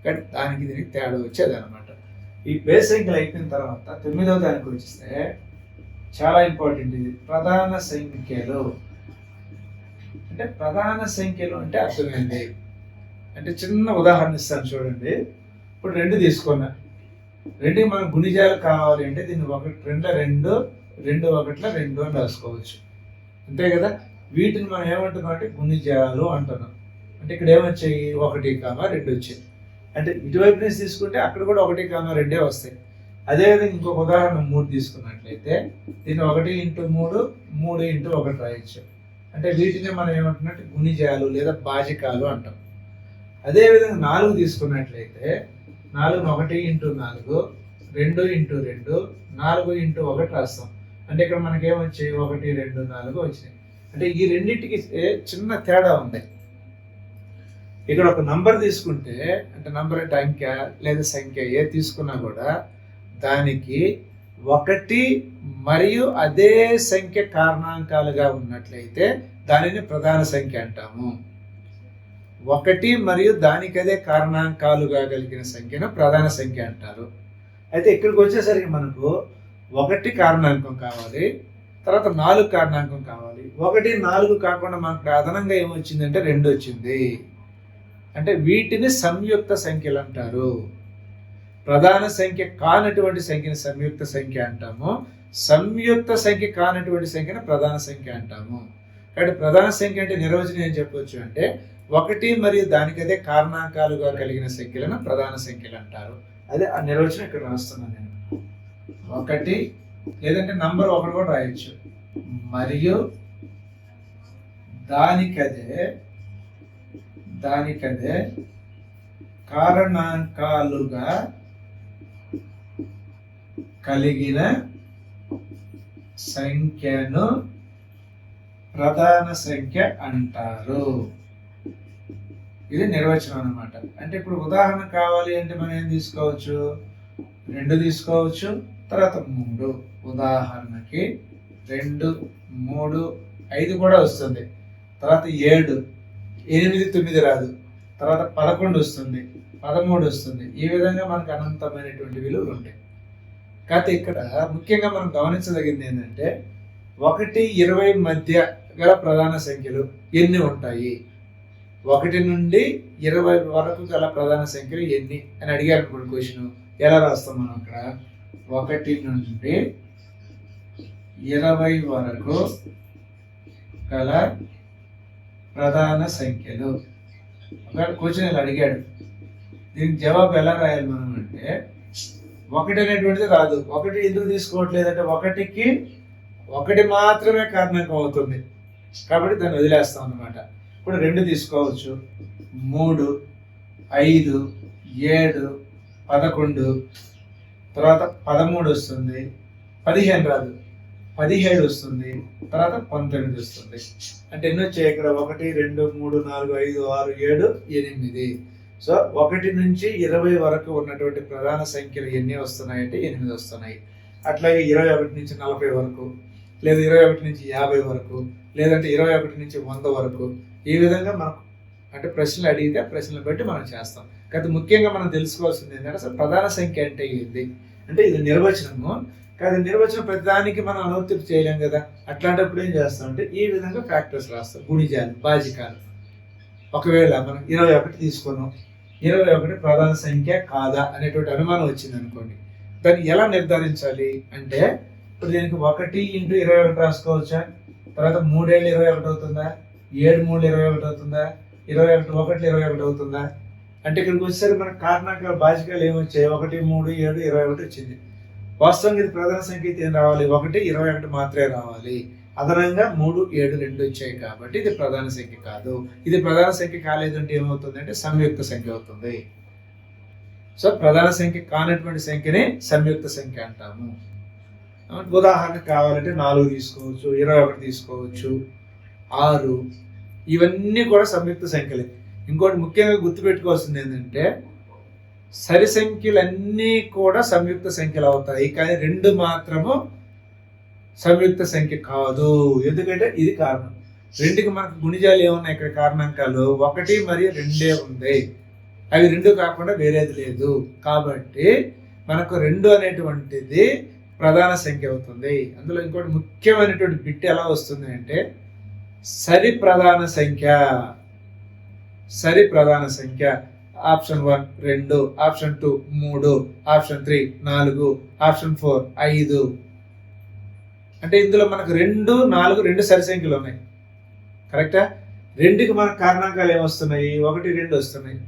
కాబట్టి దానికి దీనికి తేడా వచ్చేది అనమాట. ఈ బేస్ సంఖ్యలు అయిపోయిన తర్వాత 9వ దానికి వచ్చేస్తే చాలా ఇంపార్టెంట్ ఇది, ప్రధాన సంఖ్యలు. అంటే ప్రధాన సంఖ్యలు అంటే అర్థమైంది అంటే చిన్న ఉదాహరణ ఇస్తాను చూడండి. ఇప్పుడు 2 తీసుకున్నా, 2కి మనకు గుణిజాలు కావాలి అంటే దీన్ని 1 2 2 2 1 2 అని రాసుకోవచ్చు, అంతే కదా. వీటిని మనం ఏమంటున్నాం అంటే గుణిజాలు అంటున్నాం. అంటే ఇక్కడ ఏమొచ్చాయి 1, 2 వచ్చాయి. అంటే ఇటువైపు నుంచి తీసుకుంటే అక్కడ కూడా 1, 2 వస్తాయి. అదేవిధంగా ఇంకొక ఉదాహరణ 3 తీసుకున్నట్లయితే దీన్ని 1 × 3 3 × 1 రాయొచ్చు. అంటే వీటిని మనం ఏమంటున్నట్టు గుణిజాలు లేదా భాజకాలు అంటాం. అదేవిధంగా 4 తీసుకున్నట్లయితే 4 1 × 4 2 × 2 4 × 1 రాస్తాం. అంటే ఇక్కడ మనకి ఏమొచ్చాయి 1 2 4 వచ్చినాయి. అంటే ఈ రెండింటికి చిన్న తేడా ఉంది. ఇక్కడ ఒక నంబర్ తీసుకుంటే అంటే నంబర్ అంటే అంకె లేదా సంఖ్య ఏ తీసుకున్నా కూడా దానికి 1 మరియు అదే సంఖ్య కారణాంకాలుగా ఉన్నట్లయితే దానిని ప్రధాన సంఖ్య అంటాము. 1 మరియు దానికి అదే కారణాంకాలుగా కలిగిన సంఖ్యను ప్రధాన సంఖ్య అంటారు. అయితే ఇక్కడికి వచ్చేసరికి మనకు 1 కారణాంకం కావాలి, తర్వాత 4 కారణాంకం కావాలి. 1 4 కాకుండా మనకు అదనంగా ఏమొచ్చిందంటే 2 వచ్చింది. అంటే వీటిని సంయుక్త సంఖ్యలు అంటారు. ప్రధాన సంఖ్య కానటువంటి సంఖ్యని సంయుక్త సంఖ్య అంటాము, సంయుక్త సంఖ్య కానటువంటి సంఖ్యను ప్రధాన సంఖ్య అంటాము. కాబట్టి ప్రధాన సంఖ్య అంటే నిర్వచనం ఏం చెప్పవచ్చు అంటే 1 మరియు దానికదే కారణాంకాలుగా కలిగిన సంఖ్యలను ప్రధాన సంఖ్యలు అంటారు. అదే ఆ నిర్వచనం ఇక్కడ రాస్తున్నాను నేను. 1 లేదంటే నంబర్ 1 కూడా రాయొచ్చు, మరియు దానికదే కారణాంకాలుగా కలిగిన సంఖ్యను ప్రధాన సంఖ్య అంటారు. ఇది నిర్వచనం అన్నమాట. అంటే ఇప్పుడు ఉదాహరణ కావాలి అంటే మనం ఏం తీసుకోవచ్చు, 2 తీసుకోవచ్చు, తర్వాత 3. ఉదాహరణకి 2 3 5 కూడా వస్తుంది, తర్వాత 7 8 9 రాదు, తర్వాత 11 వస్తుంది, 13 వస్తుంది. ఈ విధంగా మనకు అనంతమైనటువంటి విలువలు ఉంటాయి. కాకపోతే ఇక్కడ ముఖ్యంగా మనం గమనించదగింది ఏంటంటే 1 20 మధ్య గల ప్రధాన సంఖ్యలు ఎన్ని ఉంటాయి, 1 నుండి 20 వరకు గల ప్రధాన సంఖ్యలు ఎన్ని అని అడిగారు అనుకోండి. క్వశ్చన్ ఎలా రాస్తాం మనం అక్కడ, 1 నుండి 20 వరకు గల ప్రధాన సంఖ్యలు. ఒకవేళ క్వశ్చన్ ఇలా అడిగాడు, దీనికి జవాబు ఎలా రాయాలి మనం అంటే 1 అనేటువంటిది రాదు. 1 ఎందుకు తీసుకోవట్లేదంటే 1కి 1 మాత్రమే కారణాంకం అవుతుంది కాబట్టి దాన్ని వదిలేస్తాం అన్నమాట. ఇప్పుడు 2 తీసుకోవచ్చు, 3 5 7 11 తర్వాత 13 వస్తుంది, 15 రాదు, 17 వస్తుంది, తర్వాత 19 వస్తుంది. అంటే ఎన్ని వచ్చాయి ఇక్కడ 1 2 3 4 5 6 7 8. సో 1 నుంచి 20 వరకు ఉన్నటువంటి ప్రధాన సంఖ్యలు ఎన్ని వస్తున్నాయంటే 8 వస్తున్నాయి. అట్లాగే 21 నుంచి 40 వరకు, లేదా 21 నుంచి 50 వరకు, లేదంటే 21 నుంచి 100 వరకు. ఈ విధంగా మనకు అంటే ప్రశ్నలు అడిగితే ప్రశ్నలు బట్టి మనం చేస్తాం. కానీ ముఖ్యంగా మనం తెలుసుకోవాల్సింది ఏంటంటే అసలు ప్రధాన సంఖ్య అంటే ఏంటి అంటే ఇది నిర్వచనము. కానీ నిర్వచనం ప్రతిదానికి మనం అనువర్తింపు చేయలేం కదా. అట్లాంటప్పుడు ఏం చేస్తాం అంటే ఈ విధంగా ఫ్యాక్టర్స్ రాస్తాం, గుణిజాలు భాజకాలు. ఒకవేళ మనం 21 తీసుకున్నాం, 21 ప్రధాన సంఖ్య కాదా అనేటువంటి అనుమానం వచ్చింది అనుకోండి, దాన్ని ఎలా నిర్ధారించాలి అంటే ఇప్పుడు దీనికి 1 × 21 రాసుకోవచ్చా, తర్వాత 3 ఏళ్ళు 21 అవుతుందా, 7 3 21 అవుతుందా, 21 1 21 అవుతుందా. అంటే ఇక్కడికి వచ్చేసరికి మన కారణాంకాల భాజకాలు ఏమొచ్చాయి, 1 3 7 21 వచ్చింది. వాస్తవంగా ఇది ప్రధాన సంఖ్య అయితే ఏం రావాలి, 1 21 మాత్రమే రావాలి. అదనంగా 3 7 2 వచ్చాయి కాబట్టి ఇది ప్రధాన సంఖ్య కాదు. ఇది ప్రధాన సంఖ్య కాలేదంటే ఏమవుతుంది అంటే సంయుక్త సంఖ్య అవుతుంది. సో ప్రధాన సంఖ్య కానటువంటి సంఖ్యనే సంయుక్త సంఖ్య అంటాము. ఉదాహరణకు కావాలంటే 4 తీసుకోవచ్చు, 21 తీసుకోవచ్చు, 6 ఇవన్నీ కూడా సంయుక్త సంఖ్యలే. ఇంకోటి ముఖ్యంగా గుర్తుపెట్టుకోవాల్సింది ఏంటంటే సరి సంఖ్యలన్నీ కూడా సంయుక్త సంఖ్యలు అవుతాయి, కానీ 2 మాత్రము సంయుక్త సంఖ్య కాదు. ఎందుకంటే ఇది కారణం. 2కి మనకు గుణిజాలు ఏమున్నాయి? ఇక్కడ కారణాంకాలు 1 మరియు 2 ఉంది. అవి 2 కాకుండా వేరేది లేదు. కాబట్టి మనకు 2 అనేటువంటిది ప్రధాన సంఖ్య అవుతుంది. అందులో ఇంకోటి ముఖ్యమైనటువంటి బిట్ ఎలా వస్తుంది అంటే సరి ప్రధాన సంఖ్య. సరి ప్రధాన సంఖ్య ఆప్షన్ 1 2, ఆప్షన్ 2 3, ఆప్షన్ 3 4, ఆప్షన్ 4 5. అంటే ఇందులో మనకు 2 4 2 సరి సంఖ్యలు ఉన్నాయి. కరెక్టా? 2కి మనకు కారణాంకాలు ఏమొస్తున్నాయి? 1 2 వస్తున్నాయి.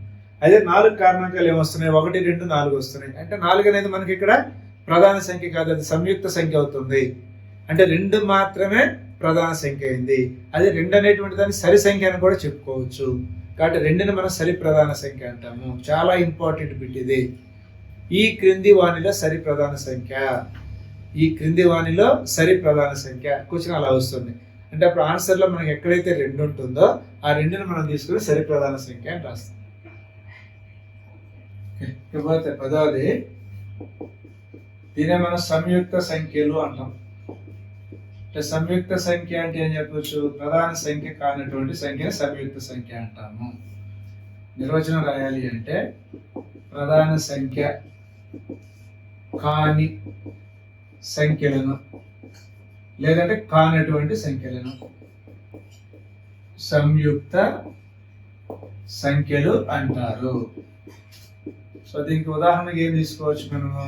అదే 4 కారణాంకాలు ఏమొస్తున్నాయి? 1 2 4 వస్తున్నాయి. అంటే 4 అనేది మనకి ఇక్కడ ప్రధాన సంఖ్య కాదు, అది సంయుక్త సంఖ్య అవుతుంది. అంటే 2 మాత్రమే ప్రధాన సంఖ్య అయింది. అదే 2 అనేటువంటి దాన్ని సరి సంఖ్య అని కూడా చెప్పుకోవచ్చు. కాబట్టి 2ని మనం సరి ప్రధాన సంఖ్య అంటాము. చాలా ఇంపార్టెంట్ బిట్ ఇది. ఈ క్రింది వాణిలో సరి ప్రధాన సంఖ్య. ఈ క్రింది వాణిలో సరి ప్రధాన సంఖ్య క్వశ్చన్ అలా వస్తుంది. అంటే అప్పుడు ఆన్సర్లో మనకి ఎక్కడైతే 2 ఉంటుందో ఆ 2ని మనం తీసుకుని సరి ప్రధాన సంఖ్య అని రాస్తాం. ఇకపోతే 10వది, దీనే మనం సంయుక్త సంఖ్యలు అంటాం. అంటే సంయుక్త సంఖ్య అంటే ఏం చెప్పొచ్చు? ప్రధాన సంఖ్య కానటువంటి సంఖ్యని సంయుక్త సంఖ్య అంటాము. నిర్వచనం రాయాలి అంటే ప్రధాన సంఖ్య కాని సంఖ్యలను లేదంటే కానటువంటి సంఖ్యలను సంయుక్త సంఖ్యలు అంటారు. సో దీనికి ఉదాహరణకి ఏం తీసుకోవచ్చు? మనము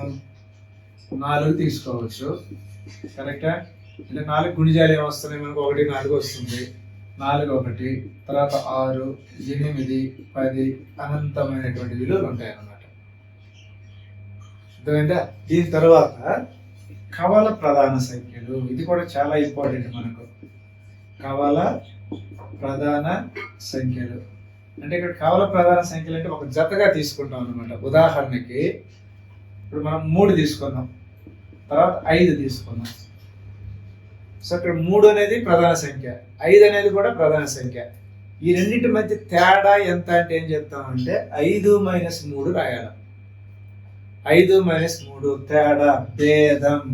4 తీసుకోవచ్చు. కరెక్టా? అంటే 4 గుణిజాలు ఏమొస్తున్నాయి మనకు? 1 4 వస్తుంది. 4 1, తర్వాత 6 8 10 అనంతమైనటువంటి విలువలు ఉంటాయి అన్నమాట. అర్థమైందా? దీని తర్వాత కవల ప్రధాన సంఖ్యలు. ఇది కూడా చాలా ఇంపార్టెంట్ మనకు. కవల ప్రధాన సంఖ్యలు అంటే ఇక్కడ కవల ప్రధాన సంఖ్యలు అంటే ఒక జతగా తీసుకుంటాం అన్నమాట. ఉదాహరణకి ఇప్పుడు మనం 3 తీసుకున్నాం, తర్వాత 5 తీసుకున్నాం. సో ఇక్కడ 3 అనేది ప్రధాన సంఖ్య, 5 అనేది కూడా ప్రధాన సంఖ్య. ఈ రెండింటి మధ్య తేడా ఎంత అంటే ఏం చెప్తామంటే 5 - 3 రాయాలి. 5 - 3 తేడా, భేదం.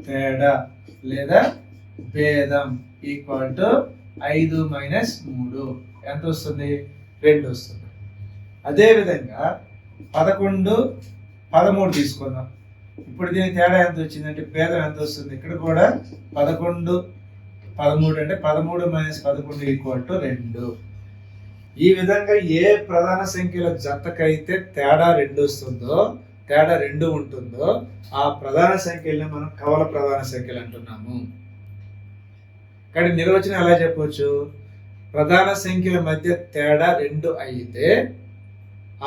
తేడా లేదా భేదం ఈక్వల్ టు 5 - 3 ఎంత వస్తుంది? 2 వస్తుంది. అదేవిధంగా 11 13 తీసుకుందాం. ఇప్పుడు దీని తేడా ఎంత వచ్చిందంటే భేదం ఎంత వస్తుంది? ఇక్కడ కూడా 11 13 అంటే 13 - 11 ఈక్వల్ టు 2. ఈ విధంగా ఏ ప్రధాన సంఖ్యల జతకైతే తేడా 2 వస్తుందో, తేడా 2 ఉంటుందో ఆ ప్రధాన సంఖ్యల్ని మనం కవల ప్రధాన సంఖ్యలు అంటున్నాము. కానీ నిర్వచనం ఎలా చెప్పవచ్చు? ప్రధాన సంఖ్యల మధ్య తేడా 2 అయితే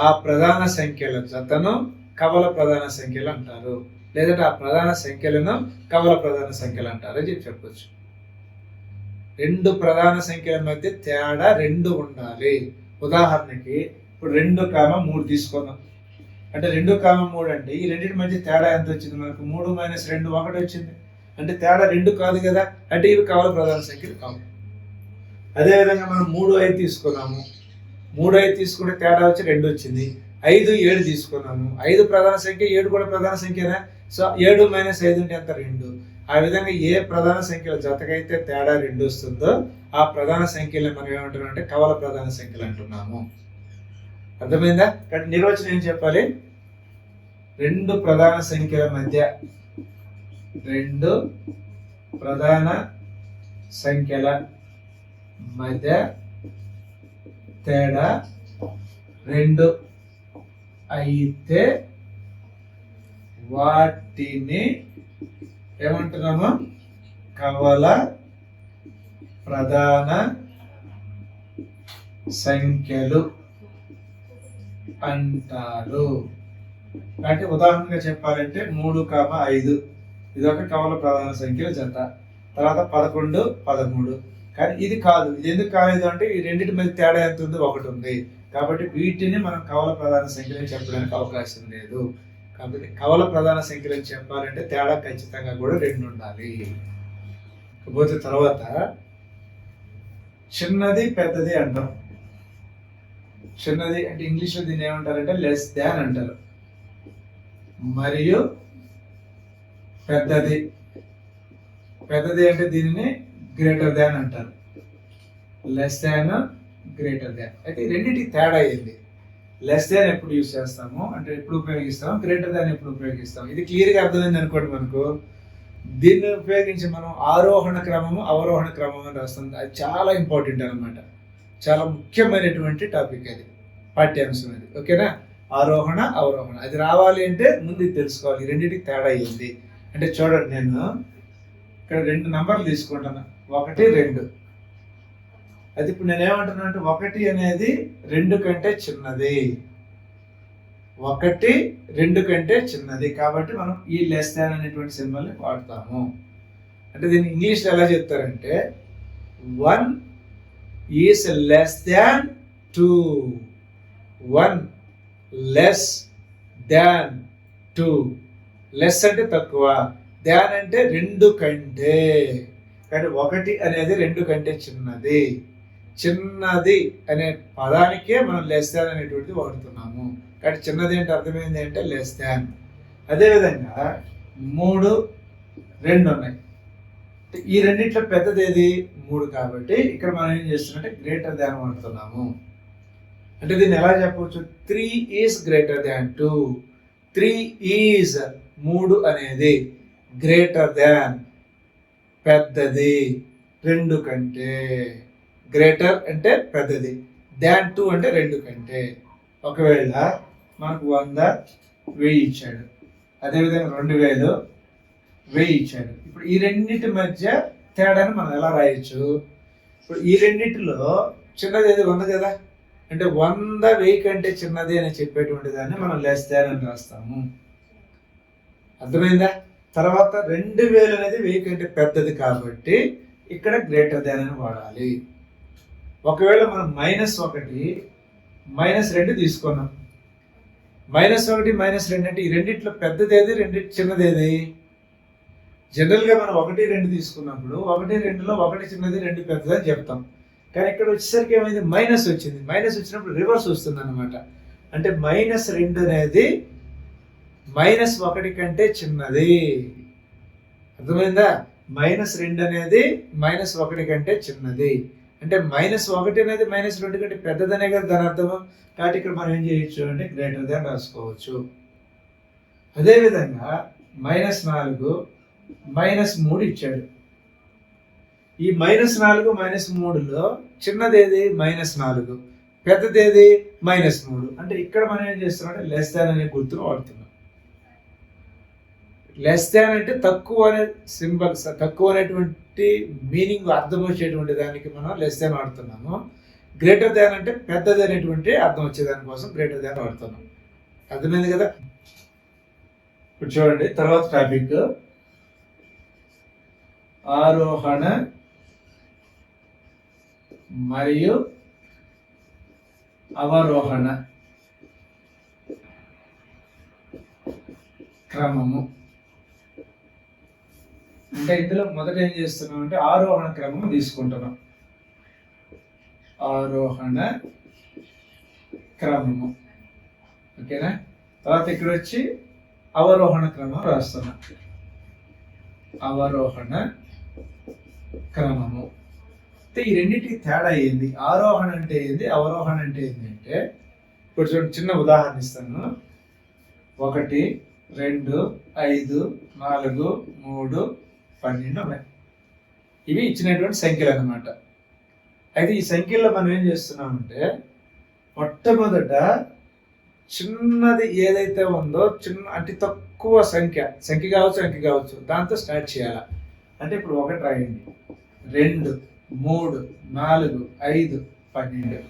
ఆ ప్రధాన సంఖ్యల జతను కవల ప్రధాన సంఖ్యలు అంటారు, లేదంటే ఆ ప్రధాన సంఖ్యలను కవల ప్రధాన సంఖ్యలు అంటారు అని చెప్పొచ్చు. 2 ప్రధాన సంఖ్యల మధ్య తేడా 2 ఉండాలి. ఉదాహరణకి ఇప్పుడు 2, 3 తీసుకుందాం. అంటే 2, 3 అంటే ఈ రెండింటి మధ్య తేడా ఎంత వచ్చింది మనకు? 3 - 2 1 వచ్చింది. అంటే తేడా 2 కాదు కదా, అంటే ఇవి కవల ప్రధాన సంఖ్యలు కావు. అదేవిధంగా మనం 3 5 తీసుకున్నాము. 3 5 తీసుకుంటే తేడా వచ్చి 2 వచ్చింది. 5 7 తీసుకున్నాము. 5 ప్రధాన సంఖ్య, 7 కూడా ప్రధాన సంఖ్యనా? సో 7 - 5 అంటే ఎంత? 2. ఆ విధంగా ఏ ప్రధాన సంఖ్యల జతకైతే తేడా 2 వస్తుందో ఆ ప్రధాన సంఖ్యలు మనం ఏమంటున్నాం అంటే కవల ప్రధాన సంఖ్యలు అంటున్నాము. అర్థమైందా? కాబట్టి నిర్వచనం ఏం చెప్పాలి? 2 ప్రధాన సంఖ్యల మధ్య 2 ప్రధాన సంఖ్యల మధ్య తేడా 2 అయితే వాటిని ఏమంటున్నాము? కవల ప్రధాన సంఖ్యలు అంటారు. అంటే ఉదాహరణగా చెప్పాలంటే 3, 5 ఇది ఒక కవల ప్రధాన సంఖ్యల జత. తర్వాత 11 13. కానీ ఇది కాదు. ఇది ఎందుకు కాలేదు అంటే ఈ రెండింటి మధ్య తేడా ఎంత ఉంది? 1 ఉంది. కాబట్టి వీటిని మనం కవల ప్రధాన సంఖ్యలు చెప్పడానికి అవకాశం లేదు. కాబట్టి కవల ప్రధాన సంఖ్యలు చెప్పాలంటే తేడా ఖచ్చితంగా కూడా 2 ఉండాలి. ఇకపోతే తర్వాత చిన్నది పెద్దది అంటాం. చిన్నది అంటే ఇంగ్లీష్లో దీన్ని ఏమంటారంటే లెస్ దాన్ అంటారు. మరియు పెద్దది అంటే దీనిని గ్రేటర్ దాన్ అంటారు. Less than, greater than. అయితే ఈ రెండింటికి తేడా అయింది. లెస్ దాన్ ఎప్పుడు యూజ్ చేస్తాము అంటే ఎప్పుడు ఉపయోగిస్తాము, గ్రేటర్ దాన్ ఎప్పుడు ఉపయోగిస్తాము. ఇది క్లియర్గా అర్థమైంది అనుకోండి మనకు. దీన్ని ఉపయోగించి మనం ఆరోహణ క్రమము అవరోహణ క్రమం అని రాస్తుంది. అది చాలా ఇంపార్టెంట్ అనమాట. చాలా ముఖ్యమైనటువంటి టాపిక్ అది, పాఠ్యాంశం అది. ఓకేనా? ఆరోహణ అవరోహణ అది రావాలి అంటే ముందు ఇది తెలుసుకోవాలి. ఈ రెండింటికి తేడా అయ్యింది అంటే చూడండి, నేను ఇక్కడ 2 నంబర్లు తీసుకుంటాను, 1, 2. అది ఇప్పుడు నేనేమంటున్నా అంటే 1 అనేది 2 కంటే చిన్నది. 1 2 కంటే చిన్నది కాబట్టి మనం ఈ లెస్ దాన్ అనేటువంటి సింబల్ని వాడతాము. అంటే దీన్ని ఇంగ్లీష్లో ఎలా చెప్తారంటే 1 is less than 2. 1 less than 2. Less అంటే తక్కువ, దాన్ అంటే 2 కంటే. కానీ 1 అనేది 2 కంటే చిన్నది. చిన్నది అనే పదానికే మనం లెస్ దాన్ అనేటువంటిది వాడుతున్నాము. కానీ చిన్నది అంటే అర్థమైంది అంటే లెస్ దాన్. అదేవిధంగా 3, 2 ఉన్నాయి. ఈ రెండిట్లో పెద్దది ఏది? 3 కాబట్టి ఇక్కడ మనం ఏం చేస్తున్నామంటే గ్రేటర్ దాన్ వాడుతున్నాము. అంటే దీన్ని ఎలా చెప్పవచ్చు? 3 ఈజ్ గ్రేటర్ దాన్ 2. 3 ఈజ్ 3 అనేది గ్రేటర్ దాన్ పెద్దది 2 కంటే. గ్రేటర్ అంటే పెద్దది, దాన్ 2 అంటే 2 కంటే. ఒకవేళ మనకు 100 1000 ఇచ్చాడు, అదేవిధంగా 2000 1000 ఇచ్చాడు. ఇప్పుడు ఈ రెండింటి మధ్య తేడాను మనం ఎలా రాయొచ్చు? ఇప్పుడు ఈ రెండింటిలో చిన్నది ఏది? 100 కదా. అంటే 100 1000 కంటే చిన్నది అని చెప్పేటువంటి దాన్ని మనం లెస్ దాన్ అని రాస్తాము. అర్థమైందా? తర్వాత 2000 అనేది 1000 కంటే పెద్దది కాబట్టి ఇక్కడ గ్రేటర్ దాన్ అని వాడాలి. ఒకవేళ మనం -1 -2 తీసుకున్నాం. -1 -2 అంటే ఈ రెండిట్లో పెద్దది ఏది, చిన్నది ఏది? జనరల్గా మనం 1 2 తీసుకున్నప్పుడు 1 2లో 1 చిన్నది 2 పెద్దది అని చెప్తాం. కానీ ఇక్కడ వచ్చేసరికి ఏమైంది? మైనస్ వచ్చింది. మైనస్ వచ్చినప్పుడు రివర్స్ వస్తుంది అనమాట. అంటే -2 అనేది -1 కంటే చిన్నది. అర్థమైందా? -2 అనేది -1 కంటే చిన్నది. అంటే -1 అనేది -2 కంటే పెద్దదనే కదా దాని అర్థము. కాబట్టి ఇక్కడ మనం ఏం చేయొచ్చు అంటే గ్రేటర్ దాన్ రాసుకోవచ్చు. అదేవిధంగా -4 -3 ఇచ్చాడు. ఈ -4 -3లో చిన్నదేది? -4, పెద్దదేది? -3. అంటే ఇక్కడ మనం ఏం చేస్తున్నాం అంటే లెస్ దాన్ అనే గుర్తును వాడుతున్నాం. లెస్ దాన్ అంటే తక్కువ అనే సింబల్స్, తక్కువ అనేటువంటి మీనింగ్ అర్థం వచ్చేటువంటి దానికి మనం లెస్ దాన్ వాడుతున్నాము. గ్రేటర్ దాన్ అంటే పెద్దది అనేటువంటి అర్థం వచ్చేదాని కోసం గ్రేటర్ దాన్ వాడుతున్నాం. అర్థమైంది కదా? ఇప్పుడు చూడండి, తర్వాత టాపిక్ ఆరోహణ మరియు అవరోహణ క్రమము. అంటే ఇందులో మొదట ఏం చేస్తున్నాం అంటే ఆరోహణ క్రమం తీసుకుంటున్నాం. ఆరోహణ క్రమము, ఓకేనా? తర్వాత ఇక్కడ వచ్చి అవరోహణ క్రమం రాస్తున్నాం. అవరోహణ క్రమము. ఈ రెండింటికి తేడా ఏంది? ఆరోహణ అంటే ఏంది, అవరోహణ అంటే ఏంది అంటే ఇప్పుడు చూడండి, చిన్న ఉదాహరణ ఇస్తాను. 1 2 5 4 3 12 ఉన్నాయి. ఇవి ఇచ్చినటువంటి సంఖ్యలు అన్నమాట. అయితే ఈ సంఖ్యల్లో మనం ఏం చేస్తున్నామంటే మొట్టమొదట చిన్నది ఏదైతే ఉందో అతి తక్కువ సంఖ్య కావచ్చు, అంకె కావచ్చు, దాంతో స్టార్ట్ చేయాలి. అంటే ఇప్పుడు 1 రాయండి, 2 3 4 5 12.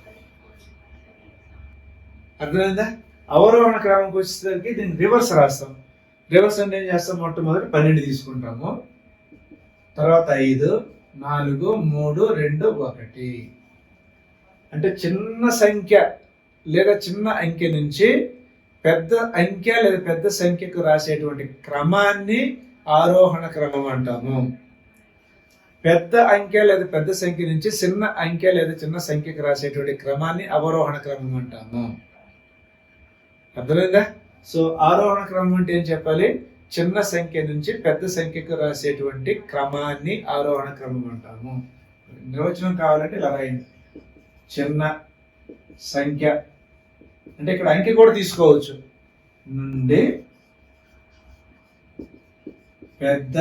అర్థమైందా? అవరోహణ క్రమంకి వచ్చేసరికి దీన్ని రివర్స్ రాస్తాం. రివర్స్ అంటే ఏం చేస్తాం? మొట్టమొదటి 12 తీసుకుంటాము, తర్వాత 5 4 3 2 1. అంటే చిన్న సంఖ్య లేదా చిన్న అంకె నుంచి పెద్ద అంకె లేదా పెద్ద సంఖ్యకు రాసేటువంటి క్రమాన్ని ఆరోహణ క్రమం అంటాము. పెద్ద అంకె లేదా పెద్ద సంఖ్య నుంచి చిన్న అంకె లేదా చిన్న సంఖ్యకి రాసేటువంటి క్రమాన్ని అవరోహణ క్రమం అంటాము. అర్థమైందా? సో ఆరోహణ క్రమం అంటే ఏం చెప్పాలి? చిన్న సంఖ్య నుంచి పెద్ద సంఖ్యకు రాసేటువంటి క్రమాన్ని ఆరోహణ క్రమం అంటాము. నిర్వచనం కావాలంటే ఇలా రాయండి. చిన్న సంఖ్య అంటే ఇక్కడ అంకె కూడా తీసుకోవచ్చు, నుండి పెద్ద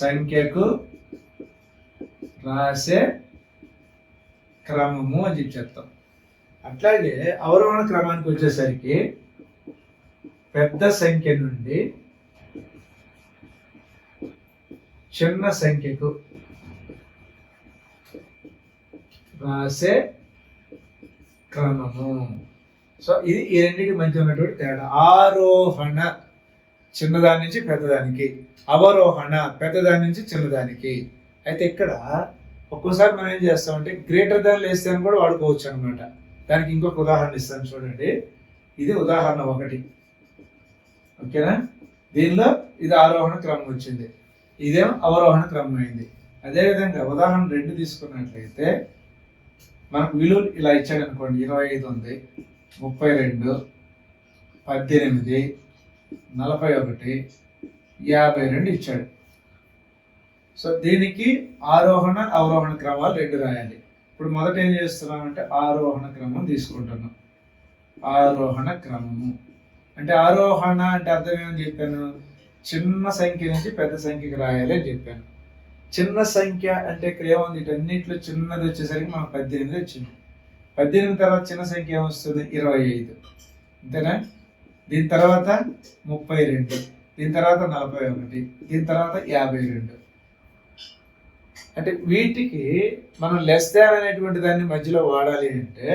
సంఖ్యకు రాసే క్రమము అని చెప్పి చెప్తాం. అట్లాగే అవరోహణ క్రమానికి వచ్చేసరికి పెద్ద సంఖ్య నుండి చిన్న సంఖ్యకు రాసే క్రమము. సో ఇది ఈ రెండింటికి మధ్య ఉన్నటువంటి తేడా. ఆరోహణ చిన్నదాని నుంచి పెద్దదానికి, అవరోహణ పెద్దదాని నుంచి చిన్నదానికి. అయితే ఇక్కడ ఒక్కోసారి మనం ఏం చేస్తామంటే గ్రేటర్ దాన్ లెస్ దాన్ కూడా వాడుకోవచ్చు అనమాట. దానికి ఇంకొక ఉదాహరణ ఇస్తాను చూడండి. ఇది ఉదాహరణ 1, ఓకేనా? దీనిలో ఇది ఆరోహణ క్రమం వచ్చింది, ఇదేమో అవరోహణ క్రమం అయింది. అదేవిధంగా ఉదాహరణ 2 తీసుకున్నట్లయితే మనకు విలువలు ఇలా ఇచ్చాడు అనుకోండి. 25 ఉంది, 32, 18, 41, 52 ఇచ్చాడు. సో దీనికి ఆరోహణ అవరోహణ క్రమాలు 2 రాయాలి. ఇప్పుడు మొదట ఏం చేస్తున్నామంటే ఆరోహణ క్రమం తీసుకుంటున్నాం. ఆరోహణ క్రమము అంటే ఆరోహణ అంటే అర్థం ఏమని చెప్పాను? చిన్న సంఖ్య నుంచి పెద్ద సంఖ్యకి రాయాలి అని చెప్పాను. చిన్న సంఖ్య అంటే ఇక్కడ ఏముంది? వీటన్నిటిలో చిన్నది వచ్చేసరికి మనకు 18 వచ్చింది. 18 తర్వాత చిన్న సంఖ్య ఏమొస్తుంది? 25, అంతేనా? దీని తర్వాత 32, దీని తర్వాత 41, దీని తర్వాత 52. అంటే వీటికి మనం లెస్ దాన్ అనేటువంటి దాన్ని మధ్యలో వాడాలి అంటే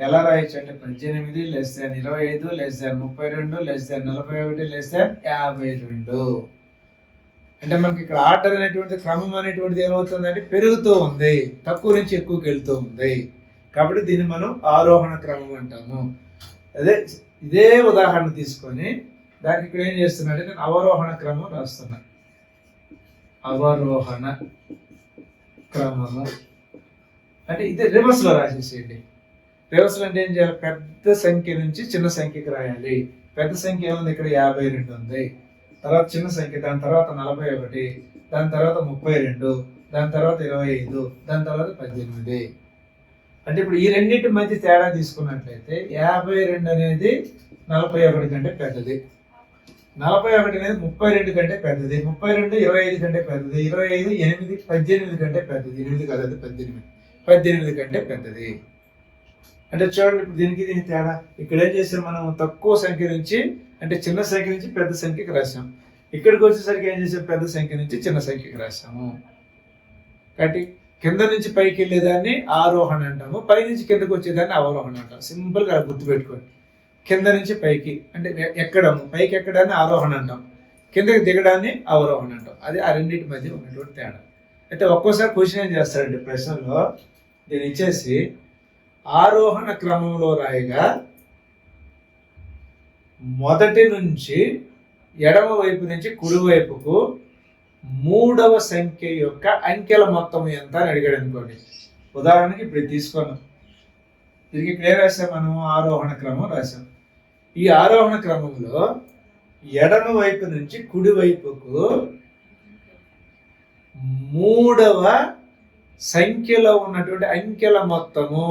ఎలా రాయొచ్చు అంటే 18 less than 25 less than 32 less than 41 less than 52. అంటే మనకి ఇక్కడ ఆర్డర్ అనేటువంటి క్రమం అనేటువంటిది ఏమవుతుందంటే పెరుగుతూ ఉంది, తక్కువ నుంచి ఎక్కువకి వెళ్తూ ఉంది. కాబట్టి దీన్ని మనం ఆరోహణ క్రమం అంటాము. అదే ఇదే ఉదాహరణ తీసుకొని దానికి ఇక్కడ ఏం చేస్తున్నాడంటే నేను అవరోహణ క్రమం రాస్తున్నా. అవరోహణ క్రమము అంటే ఇదే రివర్స్ లో రాసేసేయండి. రివర్స్ అంటే ఏం చేయాలి? పెద్ద సంఖ్య నుంచి చిన్న సంఖ్యకి రాయాలి. పెద్ద సంఖ్య ఏముంది? ఇక్కడ 52 ఉంది. తర్వాత చిన్న సంఖ్య, దాని తర్వాత 41, దాని తర్వాత 32, దాని తర్వాత 25, దాని తర్వాత 18. అంటే ఇప్పుడు ఈ రెండింటి మధ్య తేడా తీసుకున్నట్లయితే 52 అనేది 41 కంటే పెద్దది, 41 అనేది 32 కంటే పెద్దది, 32 25 కంటే పెద్దది, 25 8 18 కంటే పెద్దది, 8 కాదు అది 18 కంటే పెద్దది. అంటే చూడండి ఇప్పుడు దీనికి దీని తేడా. ఇక్కడ ఏం చేసాం మనం? తక్కువ సంఖ్య నుంచి అంటే చిన్న సంఖ్య నుంచి పెద్ద సంఖ్యకి రాసాం. ఇక్కడికి వచ్చేసరికి ఏం చేసాం? పెద్ద సంఖ్య నుంచి చిన్న సంఖ్యకి రాసాము. కాబట్టి కింద నుంచి పైకి వెళ్ళేదాన్ని ఆరోహణ అంటాము, పై నుంచి కిందకి వచ్చేదాన్ని అవరోహణ అంటాం. సింపుల్గా గుర్తుపెట్టుకోండి. కింద నుంచి పైకి అంటే ఎక్కడము, పైకి ఎక్కడాన్ని ఆరోహణ అంటాం, కిందకి దిగడాన్ని అవరోహణ అంటాం. అది ఆ రెండింటి మధ్య ఉన్నటువంటి తేడా. అయితే ఒక్కోసారి క్వశ్చన్ ఏం చేస్తారంటే ప్రశ్నలో దీన్ని ఇచ్చేసి ఆరోహణ క్రమంలో రాయగా మొదటి నుంచి ఎడమ వైపు నుంచి కుడి వైపుకు 3వ సంఖ్య యొక్క అంకెల మొత్తం ఎంత అని అడిగాడు అనుకోండి. ఉదాహరణకి ఇప్పుడు తీసుకున్నాం, దీనికి ఇక్కడ రాసాం మనం? ఆరోహణ క్రమం రాసాం. ఈ ఆరోహణ క్రమంలో ఎడమ వైపు నుంచి కుడి వైపుకు 3వ సంఖ్యలో ఉన్నటువంటి అంకెల మొత్తము.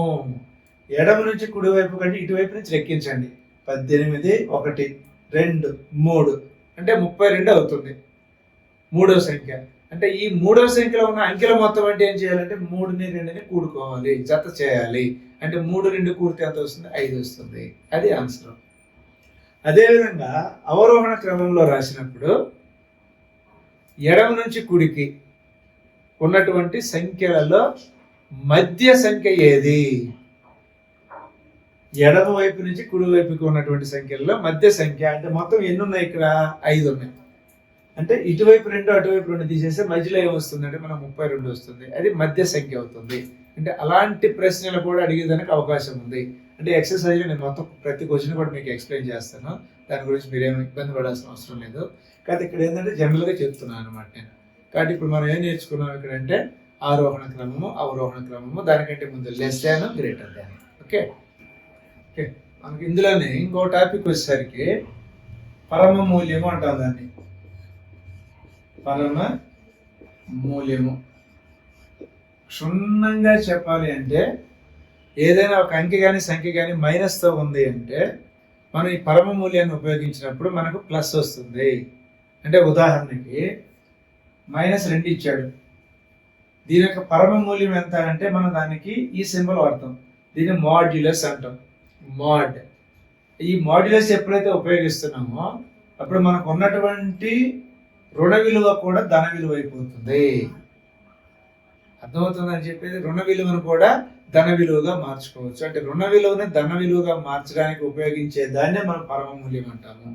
ఎడమ నుంచి కుడి వైపు కంటే ఇటువైపు నుంచి లెక్కించండి. 18, 1, 2, 3 అంటే 32 అవుతుంది 3వ సంఖ్య. అంటే ఈ 3వ సంఖ్యలో ఉన్న అంకెల మొత్తం అంటే ఏం చేయాలంటే 3ని 2ని కూడుకోవాలి, జత చేయాలి. అంటే 3 2 కూడితే ఎంత వస్తుంది? 5 వస్తుంది. అది ఆన్సర్. అదేవిధంగా అవరోహణ క్రమంలో రాసినప్పుడు ఎడమ నుంచి కుడికి ఉన్నటువంటి సంఖ్యలలో మధ్య సంఖ్య ఏది? ఎడమ వైపు నుంచి కుడి వైపుకి ఉన్నటువంటి సంఖ్యలలో మధ్య సంఖ్య అంటే మొత్తం ఎన్ని ఉన్నాయి? ఇక్కడ 5 ఉన్నాయి. అంటే ఇటువైపు 2 అటువైపు 2 తీసేస్తే మధ్యలో ఏమొస్తుంది అంటే మనం 32 వస్తుంది. అది మధ్య సంఖ్య అవుతుంది. అంటే అలాంటి ప్రశ్నలు కూడా అడిగేదానికి అవకాశం ఉంది. అంటే ఎక్సర్సైజ్ నేను మొత్తం ప్రతి క్వశ్చన్ కూడా మీకు ఎక్స్ప్లెయిన్ చేస్తాను, దాని గురించి మీరేమి ఇబ్బంది పడాల్సిన అవసరం లేదు. కాదు ఇక్కడ ఏంటంటే జనరల్గా చెప్తున్నాను అనమాట నేను. కాబట్టి ఇప్పుడు మనం ఏం నేర్చుకున్నాం ఇక్కడ అంటే ఆరోహణ క్రమము, అవరోహణ క్రమము, దానికంటే ముందు less than, greater than. Okay okay మనకి ఇందులోనే ఇంకో టాపిక్ వచ్చేసరికి పరమ మూల్యము అంటాం దాన్ని. పరమ మూల్యము క్షుణ్ణంగా చెప్పాలి అంటే ఏదైనా ఒక అంకె కానీ సంఖ్య కానీ మైనస్తో ఉంది అంటే మనం ఈ పరమ మూల్యాన్ని ఉపయోగించినప్పుడు మనకు ప్లస్ వస్తుంది. అంటే ఉదాహరణకి -2 ఇచ్చాడు, దీని యొక్క పరమ మూల్యం ఎంత అంటే మనం దానికి ఈ సింబల్ వాడతాం, దీన్ని మాడ్యులస్ అంటాం. మాడ్, ఈ మాడ్యులస్ ఎప్పుడైతే ఉపయోగిస్తున్నామో అప్పుడు మనకు ఉన్నటువంటి రుణ విలువ కూడా ధన విలువ అయిపోతుంది. అర్థమవుతుందని చెప్పేది, రుణ విలువను కూడా ధన విలువగా మార్చుకోవచ్చు. అంటే రుణ విలువని ధన విలువగా మార్చడానికి ఉపయోగించే దాన్నే మనం పరమ మూల్యం అంటాము.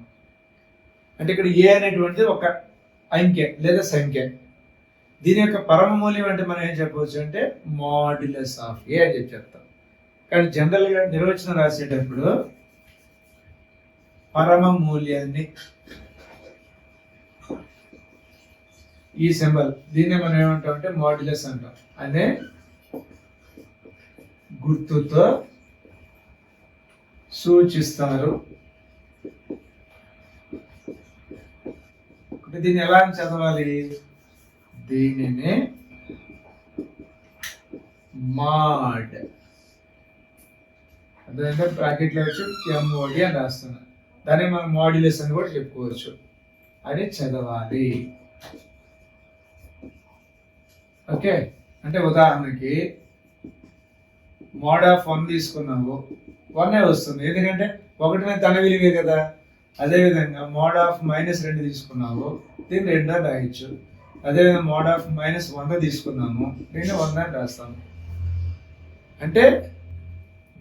అంటే ఇక్కడ ఏ అనేటువంటిది ఒక అంకె లేదా సంఖ్య, దీని యొక్క పరమ మూల్యం అంటే మనం ఏం చెప్పవచ్చు అంటే మాడ్యులస్ ఆఫ్ ఏ అని చెప్తాం. కానీ జనరల్గా నిర్వచనం రాసేటప్పుడు పరమ మూల్యాన్ని ఈ సింబల్, దీన్నే మనం ఏమంటాం అంటే మాడ్యులస్ అంటాం. అనే గుర్తుతో సూచిస్తారు. దీన్ని ఎలా చదవాలి, దీనిని మాడ్, అదేంటే బ్రాకెట్లో వచ్చి MOD అని రాస్తున్నా, దాన్ని మనం మాడ్యులస్ అని కూడా చెప్పుకోవచ్చు. అది చదవాలి. ఓకే, అంటే ఉదాహరణకి మోడ్ ఆఫ్ 1 తీసుకున్నావు, 1 వస్తుంది, ఎందుకంటే 1 ధన విలువే కదా. అదేవిధంగా మోడ్ ఆఫ్ -2 తీసుకున్నావు, దీన్ని 2 అని రాయొచ్చు. అదేవిధంగా మోడ్ ఆఫ్ -100 తీసుకున్నాము, దీన్ని 100 అని రాస్తాము. అంటే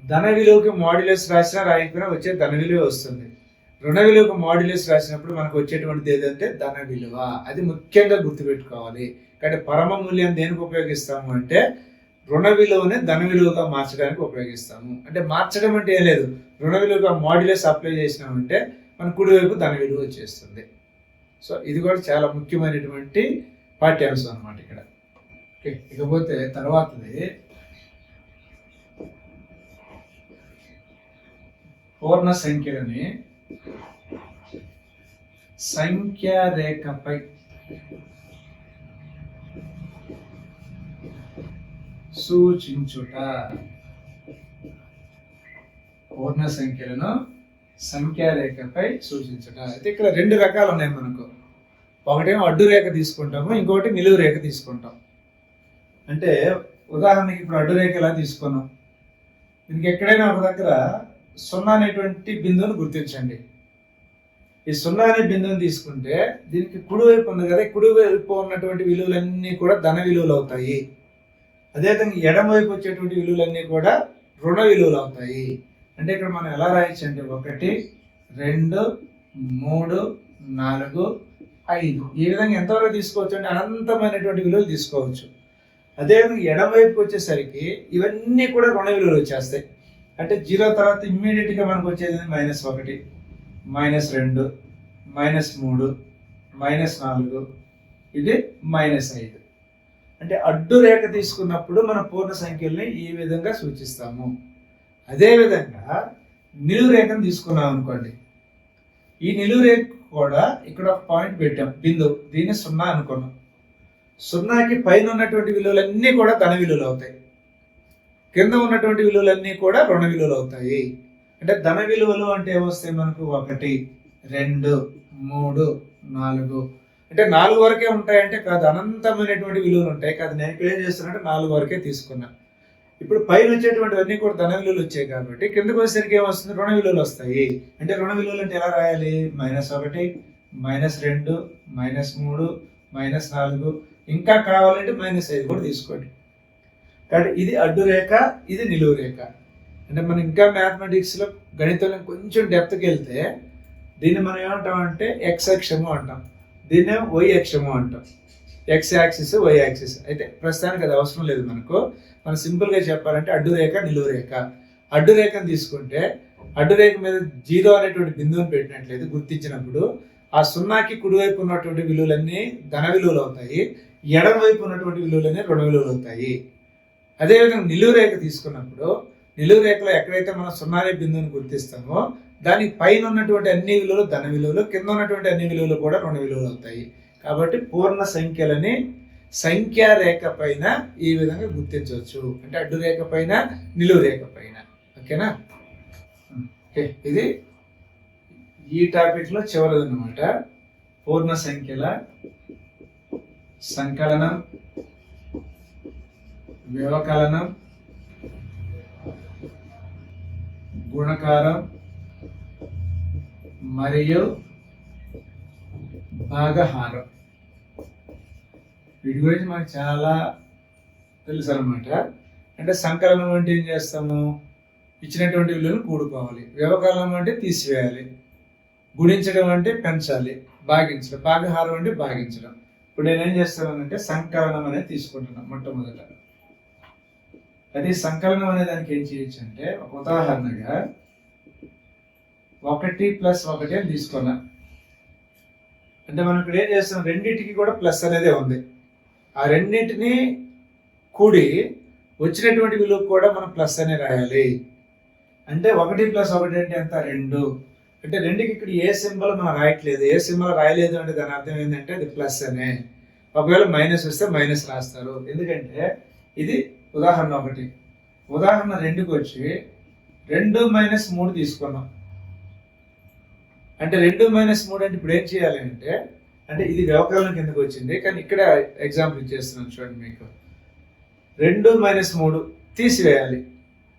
ధన విలువకి మాడ్యులస్ రాసినా రాయకపోయినా వచ్చే ధన విలువ వస్తుంది. రుణ విలువకు మాడ్యులస్ రాసినప్పుడు మనకు వచ్చేటువంటిది ఏదంటే ధన విలువ. అది ముఖ్యంగా గుర్తుపెట్టుకోవాలి. కానీ పరమ మూల్యం దేనికి ఉపయోగిస్తాము అంటే రుణ విలువని ధన విలువగా మార్చడానికి ఉపయోగిస్తాము. అంటే మార్చడం అంటే ఏం లేదు, రుణ విలువగా మాడ్యులస్ అప్లై చేసినామంటే మన కుడివైపు ధన విలువ వచ్చేస్తుంది. సో ఇది కూడా చాలా ముఖ్యమైనటువంటి పాఠ్యాంశం అన్నమాట ఇక్కడ. ఓకే, ఇకపోతే తర్వాతది పూర్ణ సంఖ్యలని సంఖ్యారేఖపై సూచించుట. పూర్ణ సంఖ్యలను సంఖ్యారేఖపై సూచించుట. అయితే ఇక్కడ 2 రకాలు ఉన్నాయి మనకు. ఒకటేమో అడ్డు రేఖ తీసుకుంటాము, ఇంకొకటి నిలువు రేఖ తీసుకుంటాం. అంటే ఉదాహరణకి ఇప్పుడు అడ్డు రేఖ ఎలా తీసుకున్నాం, దీనికి ఎక్కడైనా ఒక దగ్గర 0 అనేటువంటి బిందువును గుర్తించండి. ఈ 0 అనే బిందువుని తీసుకుంటే దీనికి కుడివైపు ఉంది కదా, కుడివైపు ఉన్నటువంటి విలువలన్నీ కూడా ధన విలువలు అవుతాయి. అదేవిధంగా ఎడమవైపు వచ్చేటువంటి విలువలన్నీ కూడా రుణ విలువలు అవుతాయి. అంటే ఇక్కడ మనం ఎలా రాయొచ్చు అంటే 1, 2, 3, 4, 5 ఈ విధంగా ఎంతవరకు తీసుకోవచ్చు అంటే అనంతమైనటువంటి విలువలు తీసుకోవచ్చు. అదేవిధంగా ఎడమవైపుకి వచ్చేసరికి ఇవన్నీ కూడా రుణ విలువలు వచ్చేస్తాయి. అంటే 0 తర్వాత ఇమ్మీడియట్గా మనకు వచ్చేది -1, -2, -3, -4, ఇది -5. అంటే అడ్డు రేఖ తీసుకున్నప్పుడు మన పూర్ణ సంఖ్యల్ని ఈ విధంగా సూచిస్తాము. అదేవిధంగా నిలువు రేఖను తీసుకున్నాం అనుకోండి, ఈ నిలువు రేఖ కూడా ఇక్కడ ఒక పాయింట్ పెట్టాం, బిందువు, దీన్ని 0 అనుకున్నాం. 0కి పైన ఉన్నటువంటి విలువలన్నీ కూడా ధన విలువలు అవుతాయి, కింద ఉన్నటువంటి విలువలన్నీ కూడా రుణ విలువలు అవుతాయి. అంటే ధన విలువలు అంటే ఏమొస్తాయి మనకు 1, 2, 3, 4. అంటే 4 వరకే ఉంటాయంటే కాదు, అనంతమైనటువంటి విలువలు ఉంటాయి కాదు. నేను ఇక్కడ ఏం చేస్తున్నానంటే 4 వరకే తీసుకున్నా. ఇప్పుడు పైన వచ్చేటువంటివన్నీ కూడా ధన విలువలు వచ్చాయి కాబట్టి కిందకు వచ్చేసరికి ఏమొస్తుంది, రుణ విలువలు వస్తాయి. అంటే రుణ విలువలు అంటే ఎలా రాయాలి, -1, -2, -3, -4, ఇంకా కావాలంటే -5 కూడా తీసుకోండి. కాబట్టి ఇది అడ్డు రేఖ, ఇది నిలువు రేఖ. అంటే మనం ఇంకా మ్యాథమెటిక్స్లో గణితంలో కొంచెం డెప్త్కి వెళ్తే దీన్ని మనం ఏమంటాం అంటే X అక్షము అంటాం, దీన్నే Y అక్షము అంటాం. X axis, Y axis. అయితే ప్రస్తుతానికి అది అవసరం లేదు మనకు. మనం సింపుల్గా చెప్పాలంటే అడ్డు రేఖ, నిలువు రేఖ. అడ్డు రేఖను తీసుకుంటే అడ్డు రేఖ మీద 0 అనేటువంటి బిందువుని పెట్టినట్లయితే గుర్తించినప్పుడు ఆ సున్నాకి కుడివైపు ఉన్నటువంటి విలువలన్నీ ధన విలువలు అవుతాయి, ఎడమ వైపు ఉన్నటువంటి విలువలన్నీ రుణ విలువలు అవుతాయి. అదేవిధంగా నిలువు రేఖ తీసుకున్నప్పుడు నిలువు రేఖలో ఎక్కడైతే మనం సున్నానే బిందువుని గుర్తిస్తామో దానికి పైన ఉన్నటువంటి అన్ని విలువలు ధన విలువలు, కింద ఉన్నటువంటి అన్ని విలువలు కూడా రుణ విలువలు అవుతాయి. కాబట్టి పూర్ణ సంఖ్యలని సంఖ్యా రేఖ పైన ఈ విధంగా గుర్తించవచ్చు. అంటే అడ్డు రేఖ పైన, నిలువు రేఖ పైన. ఓకేనా? ఓకే, ఇది ఈ టాపిక్ లో చివరిది అన్నమాట. పూర్ణ సంఖ్యల సంకలనం, వ్యవకలనం, గుణకారం మరియు భాగహారం. వీటి గురించి మనకు చాలా తెలుసు అనమాట. అంటే సంకలనం అంటే ఏం చేస్తాము, ఇచ్చినటువంటి విలువలను కూడుకోవాలి. వ్యవకలనం అంటే తీసివేయాలి. గుణించడం అంటే పెంచాలి. భాగించడం, భాగహారం అంటే భాగించడం. ఇప్పుడు నేనేం చేస్తానంటే సంకలనం అనేది తీసుకుంటున్నాను మొట్టమొదట. అది సంకలనం అనే దానికి ఏం చేయొచ్చు అంటే, ఒక ఉదాహరణగా 1 + 1 అని తీసుకున్నా. అంటే మనం ఇక్కడ ఏం చేస్తాం, రెండింటికి కూడా ప్లస్ అనేదే ఉంది. ఆ రెండింటిని కూడి వచ్చినటువంటి విలువ కూడా మనం ప్లస్ అనే రాయాలి. అంటే 1 + 1 అంటే ఎంత, 2. అంటే 2కి ఇక్కడ ఏ సింబల్ మనం రాయట్లేదు. ఏ సింబల్ రాయలేదు అంటే దాని అర్థం ఏంటంటే అది ప్లస్ అనే. ఒకవేళ మైనస్ వస్తే మైనస్ రాస్తారు. ఎందుకంటే ఇది ఉదాహరణ 1. ఉదాహరణ 2కి వచ్చి 2 - 3 తీసుకున్నాం. అంటే 2 - 3 అంటే ఇప్పుడు ఏం చేయాలి అంటే ఇది వ్యవకలనం కిందకి వచ్చింది, కానీ ఇక్కడ ఎగ్జాంపుల్ ఇచ్చేస్తున్నాను చూడండి మీకు. 2 - 3 తీసివేయాలి.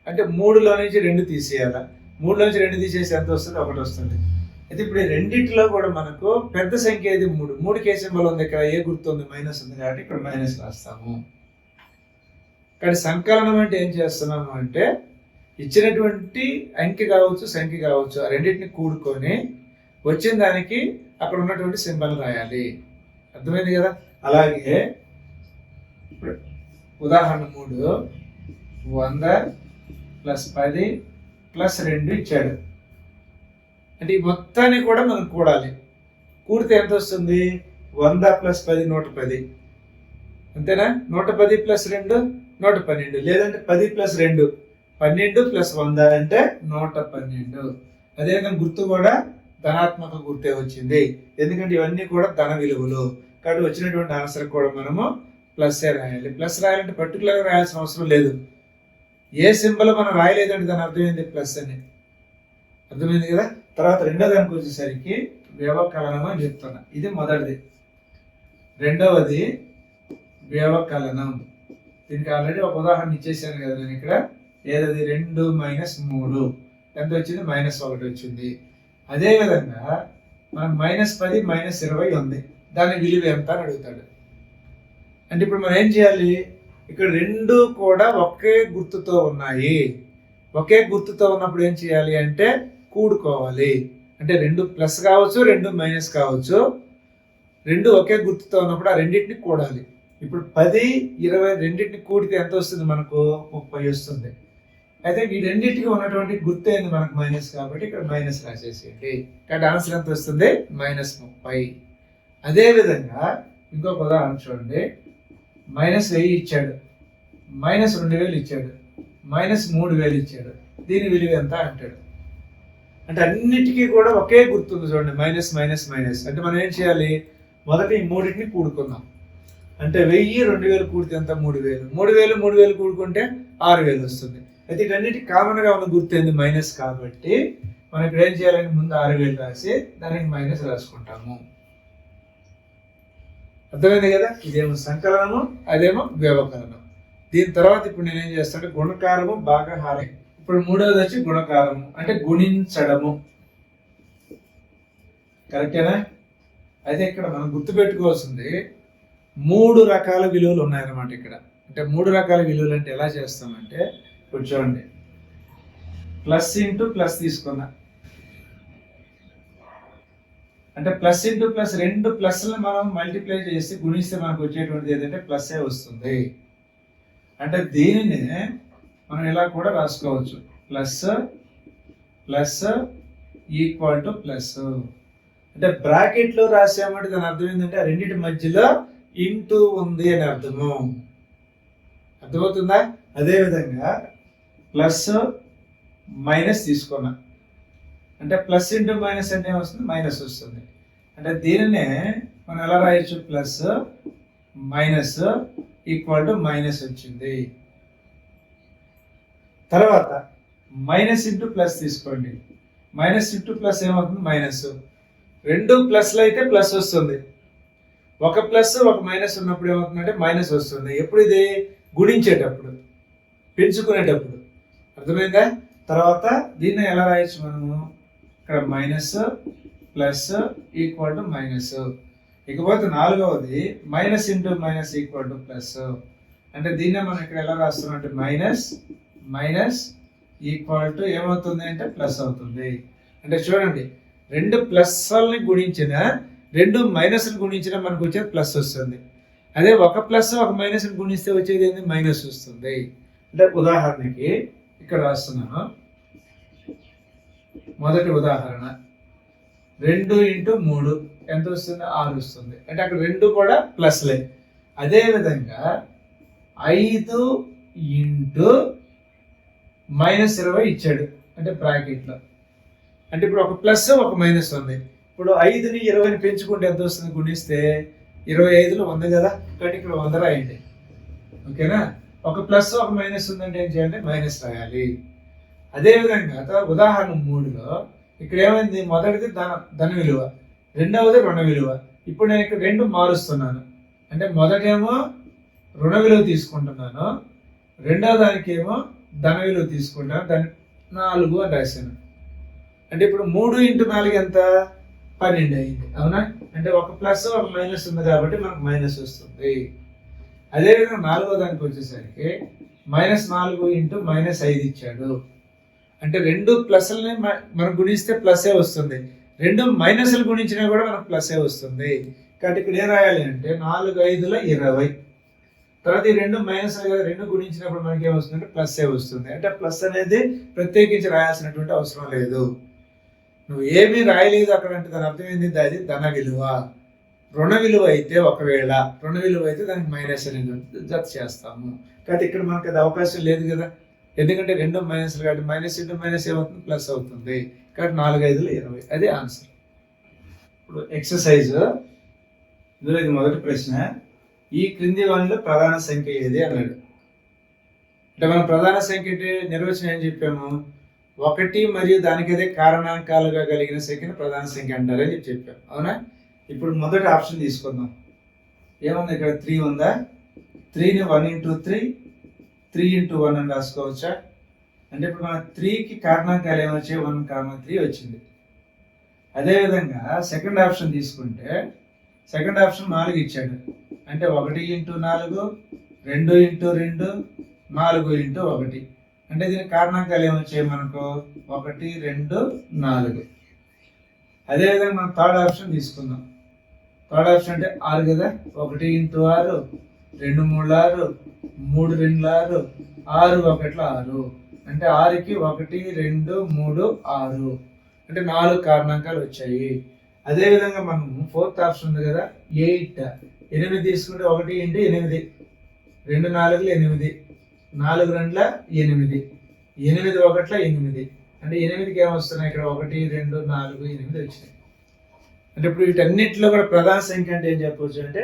అంటే 3లో నుంచి 2 తీసేయాలి. 3లో నుంచి 2 తీసేసి ఎంత వస్తుంది, 1 వస్తుంది. అయితే ఇప్పుడు ఈ రెండింటిలో కూడా మనకు పెద్ద సంఖ్య ఇది 3. 3కి ఏ సింబల్ ఉంది, ఇక్కడ ఏ గుర్తు ఉంది, మైనస్ ఉంది కాబట్టి ఇక్కడ మైనస్ రాస్తాము. కానీ సంకలనం అంటే ఏం చేస్తున్నాము అంటే ఇచ్చినటువంటి అంకె కావచ్చు, సంఖ్య కావచ్చు, ఆ రెండింటిని కూడుకొని వచ్చిన దానికి అక్కడ ఉన్నటువంటి సింబల్ రాయాలి. అర్థమైంది కదా? అలాగే ఇప్పుడు ఉదాహరణ 3 100 + 10 + 2 ఇచ్చాడు. అంటే ఈ మొత్తాన్ని కూడా మనం కూడాలి. కూడితే ఎంత వస్తుంది, 100 + 10 110. అంతేనా? 110 + 2 112. లేదంటే 10 + 2 12 + 100 అంటే 112. అదేవిధంగా గుర్తు కూడా ధనాత్మక గుర్తే వచ్చింది. ఎందుకంటే ఇవన్నీ కూడా ధన విలువలు కాబట్టి వచ్చినటువంటి ఆన్సర్ కూడా మనము ప్లస్ రాయాలి. ప్లస్ రాయాలంటే పర్టికులర్గా రాయాల్సిన అవసరం లేదు. ఏ సింబల్ మనం రాయలేదంటే దాని అర్థమైంది ప్లస్ అని. అర్థమైంది కదా? తర్వాత రెండో దానికి వచ్చేసరికి వ్యవకలనం అని చెప్తున్నా. ఇది మొదటిది. రెండవది వ్యవకలనం. దీనికి ఆల్రెడీ ఒక ఉదాహరణ ఇచ్చేసాను కదా నేను ఇక్కడ. ఏదది 2 - 3 ఎంత వచ్చింది, -1 వచ్చింది. అదేవిధంగా మనకు -10 -20 ఉంది. దాని విలువ ఎంత అని అడుగుతాడు. అంటే ఇప్పుడు మనం ఏం చేయాలి, ఇక్కడ రెండు కూడా ఒకే గుర్తుతో ఉన్నాయి. ఒకే గుర్తుతో ఉన్నప్పుడు ఏం చేయాలి అంటే కూడుకోవాలి. అంటే 2 ప్లస్ కావచ్చు, 2 మైనస్ కావచ్చు. రెండు ఒకే గుర్తుతో ఉన్నప్పుడు ఆ రెండింటిని కూడాలి. ఇప్పుడు 10 20 రెండింటిని కూడితే ఎంత వస్తుంది, మనకు 30 వస్తుంది. అయితే ఈ రెండింటికి ఉన్నటువంటి గుర్తు ఏంది, మనకు మైనస్, కాబట్టి ఇక్కడ మైనస్ రాసేసేయండి. కాబట్టి ఆన్సర్ ఎంత వస్తుంది, -30. అదేవిధంగా ఇంకొక ఉదాహరణ చూడండి. -1000 ఇచ్చాడు, -2000 ఇచ్చాడు, -3000 ఇచ్చాడు. దీని విలువ ఎంత అంటాడు. అంటే అన్నిటికీ కూడా ఒకే గుర్తుంది చూడండి, మైనస్ మైనస్ మైనస్. అంటే మనం ఏం చేయాలి, మొదట ఈ మూడింటిని కూడుకుందాం. అంటే 1000 2000 కూడితే ఎంత, 3000. 3000 3000 కూడుకుంటే 6000 వస్తుంది. అయితే ఇటన్నిటికి కామన్ గా ఉన్న గుర్తు ఏంది, మైనస్. కాబట్టి మనం ఇక్కడ ఏం చేయాలంటే ముందు 6000 రాసి దానికి మైనస్ రాసుకుంటాము. అర్థమైంది కదా? ఇదేమో సంకలనము, అదేమో వ్యవకలనం. దీని తర్వాత ఇప్పుడు నేనేం చేస్తానంటే గుణకారము, భాగహారం. ఇప్పుడు మూడవది వచ్చి గుణకారము, అంటే గుణించడము. కరెక్టేనా? అయితే ఇక్కడ మనం గుర్తుపెట్టుకోవాల్సింది 3 రకాల విలువలు ఉన్నాయన్నమాట ఇక్కడ. అంటే 3 రకాల విలువలు అంటే ఎలా చేస్తామంటే, ఇప్పుడు చూడండి, ప్లస్ ఇంటూ ప్లస్ తీసుకున్నా. అంటే ప్లస్ ఇంటూ ప్లస్, రెండు ప్లస్లను మనం మల్టిప్లై చేసి గుణిస్తే మనకు వచ్చేటువంటిది ఏదంటే ప్లస్ ఏ వస్తుంది. అంటే దీనిని మనం ఇలా కూడా రాసుకోవచ్చు, plus plus equal to plus. అంటే బ్రాకెట్ లో రాసామంటే దాని అర్థం ఏంటంటే ఆ రెండింటి మధ్యలో ఇంటూ ఉంది అని అర్థము. అర్థమవుతుందా? అదేవిధంగా ప్లస్ మైనస్ తీసుకున్నా అంటే ప్లస్ ఇంటూ మైనస్ అంటే ఏమొస్తుంది? మైనస్ వస్తుంది. అంటే దీనినే మనం ఎలా రాయొచ్చు? Plus minus equal to minus వచ్చింది. తర్వాత మైనస్ ఇంటూ ప్లస్ తీసుకోండి. మైనస్ ఇంటూ ప్లస్ ఏమవుతుంది? మైనస్. రెండు ప్లస్లు అయితే ప్లస్ వస్తుంది, ఒక ప్లస్ ఒక మైనస్ ఉన్నప్పుడు ఏమవుతుందంటే మైనస్ వస్తుంది. ఎప్పుడు? ఇది గుణించేటప్పుడు, పెంచుకునేటప్పుడు. అర్థమైందా? తర్వాత దీన్ని ఎలా రాయొచ్చు మనము? ఇక్కడ minus plus equal to minus. ఇకపోతే నాలుగవది minus into minus equal to plus. అంటే దీన్నే మనం ఇక్కడ ఎలా రాస్తున్నాం అంటే మైనస్ మైనస్ ఈక్వల్ టు ఏమవుతుంది అంటే ప్లస్ అవుతుంది. అంటే చూడండి, రెండు ప్లస్ని గుణించిన రెండు మైనస్ని గుణించిన మనకు వచ్చేది ప్లస్ వస్తుంది. అదే ఒక ప్లస్ ఒక మైనస్ని గుణిస్తే వచ్చేది ఏంటి? మైనస్ వస్తుంది. అంటే ఉదాహరణకి ఇక్కడ రాస్తున్నాను. మొదటి ఉదాహరణ 2 ఇంటూ 3 ఎంత వస్తుంది? 6 వస్తుంది. అంటే అక్కడ రెండు కూడా ప్లస్లే. అదేవిధంగా 5 ఇంటూ -20 ఇచ్చాడు అంటే బ్రాకెట్లో. అంటే ఇప్పుడు ఒక ప్లస్ ఒక మైనస్ ఉంది. ఇప్పుడు 5ని 20ని పెంచుకుంటే ఎంత వస్తుంది? గుణిస్తే 25లో 100 కదా, కాబట్టి ఇక్కడ 100 రాయండి. ఓకేనా? ఒక ప్లస్ ఒక మైనస్ ఉందంటే ఏం చేయాలి? మైనస్ రాయాలి. అదేవిధంగా ఉదాహరణ 3లో ఇక్కడ ఏమైంది? మొదటిది ధన విలువ, రెండవది రుణ విలువ. ఇప్పుడు నేను ఇక్కడ రెండు మారుస్తున్నాను. అంటే మొదటేమో రుణ విలువ తీసుకుంటున్నాను, రెండవ దానికి ఏమో ధన విలువ తీసుకుంటాను. దాన్ని 4 అని రాశాను. అంటే ఇప్పుడు 3 ఇంటూ 4 ఎంత? 12 అయింది. అవునా? అంటే ఒక ప్లస్ ఒక మైనస్ ఉంది కాబట్టి మనకు మైనస్ వస్తుంది. అదేవిధంగా నాలుగో దానికి వచ్చేసరికి -4 ఇంటూ -5 ఇచ్చాడు. అంటే రెండు ప్లస్లని మనం గుణిస్తే ప్లస్ఏ వస్తుంది, రెండు మైనస్లు గుణించినా కూడా మనకు ప్లస్ఏ వస్తుంది. కాబట్టి ఇక్కడ ఏం రాయాలి అంటే 4 5ల 20. తర్వాత ఈ రెండు మైనస్ కదా, రెండు గుణించినప్పుడు మనకి ఏమొస్తుందంటే ప్లస్ఏ వస్తుంది. అంటే ప్లస్ అనేది ప్రత్యేకించి రాయాల్సినటువంటి అవసరం లేదు. నువ్వు ఏమీ రాయలేదు అక్కడ అంటే దాని అర్థం ఏంటి? అది ధన విలువ. రుణ విలువ అయితే ఒకవేళ రుణ విలువ అయితే దానికి మైనస్ అనేది జత చేస్తాము. కాబట్టి ఇక్కడ మనకి అది అవకాశం లేదు కదా, ఎందుకంటే రెండు మైనస్లు కాబట్టి మైనస్ ఇంటూ మైనస్ ఏమవుతుంది? ప్లస్ అవుతుంది. కాబట్టి 4 5ల 20 అదే ఆన్సర్. ఇప్పుడు ఎక్సర్సైజ్ ఇందులో ఇది మొదటి ప్రశ్న. ఈ క్రింది వానిలో ప్రధాన సంఖ్య ఏది అన్నాడు. అంటే మనం ప్రధాన సంఖ్య నిర్వచనం ఏం చెప్పాము? 1 మరియు దానికదే కారణాంకాలుగా కలిగిన సంఖ్యను ప్రధాన సంఖ్య అంటారని చెప్పాం. అవునా? ఇప్పుడు మొదటి ఆప్షన్ తీసుకుందాం. ఏముంది ఇక్కడ? 3 ఉందా? 3ని 1 ఇంటూ 3 3 ఇంటూ 1 అని రాసుకోవచ్చా? అంటే ఇప్పుడు మన 3కి కారణాంకాలు ఏమొచ్చాయి? 1, 3 వచ్చింది. అదేవిధంగా సెకండ్ ఆప్షన్ తీసుకుంటే సెకండ్ ఆప్షన్ 4 ఇచ్చాడు. అంటే 1 ఇంటూ 4 2 ఇంటూ 2 4 ఇంటూ 1. అంటే దీని కారణాంకాలు ఏమొచ్చాయి మనకు? 1 2 4. అదేవిధంగా మనం థర్డ్ ఆప్షన్ తీసుకుందాం. థర్డ్ ఆప్షన్ అంటే 6 కదా, 1 ఇంటూ 6 2 3 6 3 2 6 6 1 6. అంటే 6కి 1 2 3 6 అంటే 4 కారణాంకాలు వచ్చాయి. అదేవిధంగా మనం ఫోర్త్ ఆప్షన్ ఉంది కదా, 8 తీసుకుంటే 1 ఇంటూ 8 2 4 8 4 2 8 8 1 8. అంటే 8కి ఏమొస్తున్నాయి ఇక్కడ? 1 2 4 8 వచ్చినాయి. అంటే ఇప్పుడు వీటన్నిటిలో కూడా ప్రధాన సంఖ్య అంటే ఏం చెప్పవచ్చు అంటే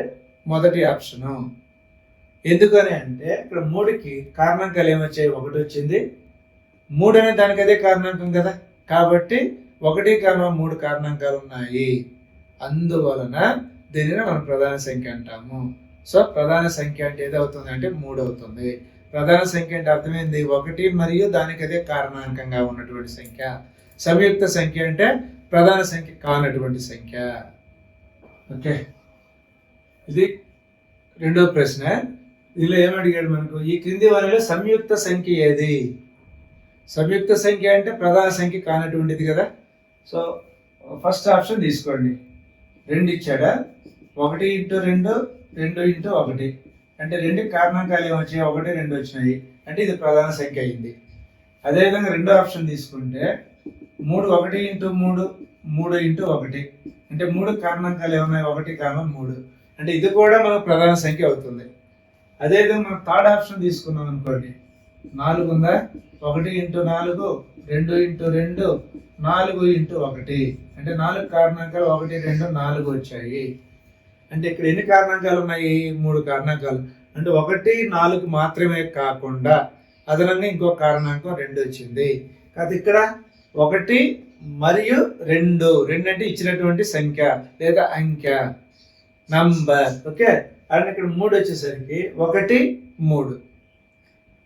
మొదటి ఆప్షను. ఎందుకని అంటే ఇక్కడ 3కి కారణాంకాలు ఏమొచ్చాయి? 1 వచ్చింది. 3 అనే దానికి అదే కారణాంకం కదా, కాబట్టి 1 కారణం 3 కారణాంకాలు ఉన్నాయి. అందువలన దీనిని మనం ప్రధాన సంఖ్య అంటాము. సో ప్రధాన సంఖ్య అంటే ఏదవుతుంది అంటే 3 అవుతుంది. ప్రధాన సంఖ్య అంటే అర్థమైంది 1 మరియు దానికి అదే కారణాంకంగా ఉన్నటువంటి సంఖ్య. సంయుక్త సంఖ్య అంటే ప్రధాన సంఖ్య కానటువంటి సంఖ్య. ఓకే, ఇది రెండో ప్రశ్న. దీనిలో ఏమడిగాడు మనకు? ఈ క్రింది వారిలో సంయుక్త సంఖ్య ఏది? సంయుక్త సంఖ్య అంటే ప్రధాన సంఖ్య కానటువంటిది కదా. సో ఫస్ట్ ఆప్షన్ తీసుకోండి. 2 ఇచ్చాడా? 1 ఇంటూ 2 2 ఇంటూ 1. అంటే 2 కారణాంకాలు ఏమొచ్చాయి? 1 2 వచ్చినాయి. అంటే ఇది ప్రధాన సంఖ్య అయింది. అదేవిధంగా రెండో ఆప్షన్ తీసుకుంటే 3 1 ఇంటూ 3 3 ఇంటూ 1 అంటే 3 కారణాంకాలు ఏమున్నాయి? 1 కారణం 3 అంటే ఇది కూడా మనకు ప్రధాన సంఖ్య అవుతుంది. అదేవిధంగా మనం థర్డ్ ఆప్షన్ తీసుకున్నాం అనుకోండి, 4 ఉందా? 1 ఇంటూ 4 2 ఇంటూ 2 4 ఇంటూ 1 అంటే 4 కారణాంకాలు 1 2 4 వచ్చాయి. అంటే ఇక్కడ ఎన్ని కారణాంకాలు ఉన్నాయి? 3 కారణాంకాలు. అంటే 1 4 మాత్రమే కాకుండా అదనంగా ఇంకో కారణాంకం 2 వచ్చింది. కాదు ఇక్కడ 1 మరియు 2 అంటే ఇచ్చినటువంటి సంఖ్య లేదా అంకె నంబర్. ఓకే, అండ్ ఇక్కడ 3 వచ్చేసరికి 1 3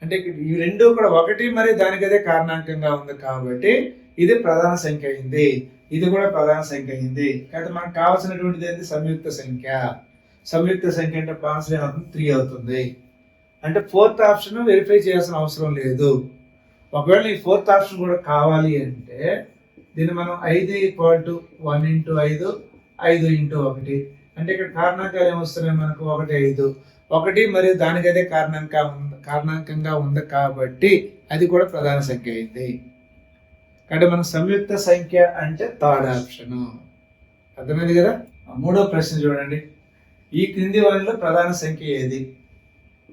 అంటే ఇక్కడ ఈ రెండు కూడా 1 మరియు దానికి అదే కారణాంకంగా ఉంది కాబట్టి ఇది ప్రధాన సంఖ్య అయింది, ఇది కూడా ప్రధాన సంఖ్య అయింది. కాబట్టి మనకు కావాల్సినటువంటిది ఏంటి? సంయుక్త సంఖ్య. సంయుక్త సంఖ్య అంటే ఆన్సర్ ఏమవుతుంది? 3 అవుతుంది. అంటే ఫోర్త్ ఆప్షన్ వెరిఫై చేయాల్సిన అవసరం లేదు. ఒకవేళ ఈ ఫోర్త్ ఆప్షన్ కూడా కావాలి అంటే దీన్ని మనం 5 = 1 ఇంటూ 5 5 ఇంటూ 1 అంటే ఇక్కడ కారణాంకాలు ఏమొస్తున్నాయి మనకు? 1 5 1 మరియు దానికి అదే కారణాంకంగా ఉంది కాబట్టి అది కూడా ప్రధాన సంఖ్య అయింది. కాబట్టి మనం సంయుక్త సంఖ్య అంటే థర్డ్ ఆప్షన్. అర్థమైంది కదా? మూడో ప్రశ్న చూడండి, ఈ క్రింది వాటిలో ప్రధాన సంఖ్య ఏది?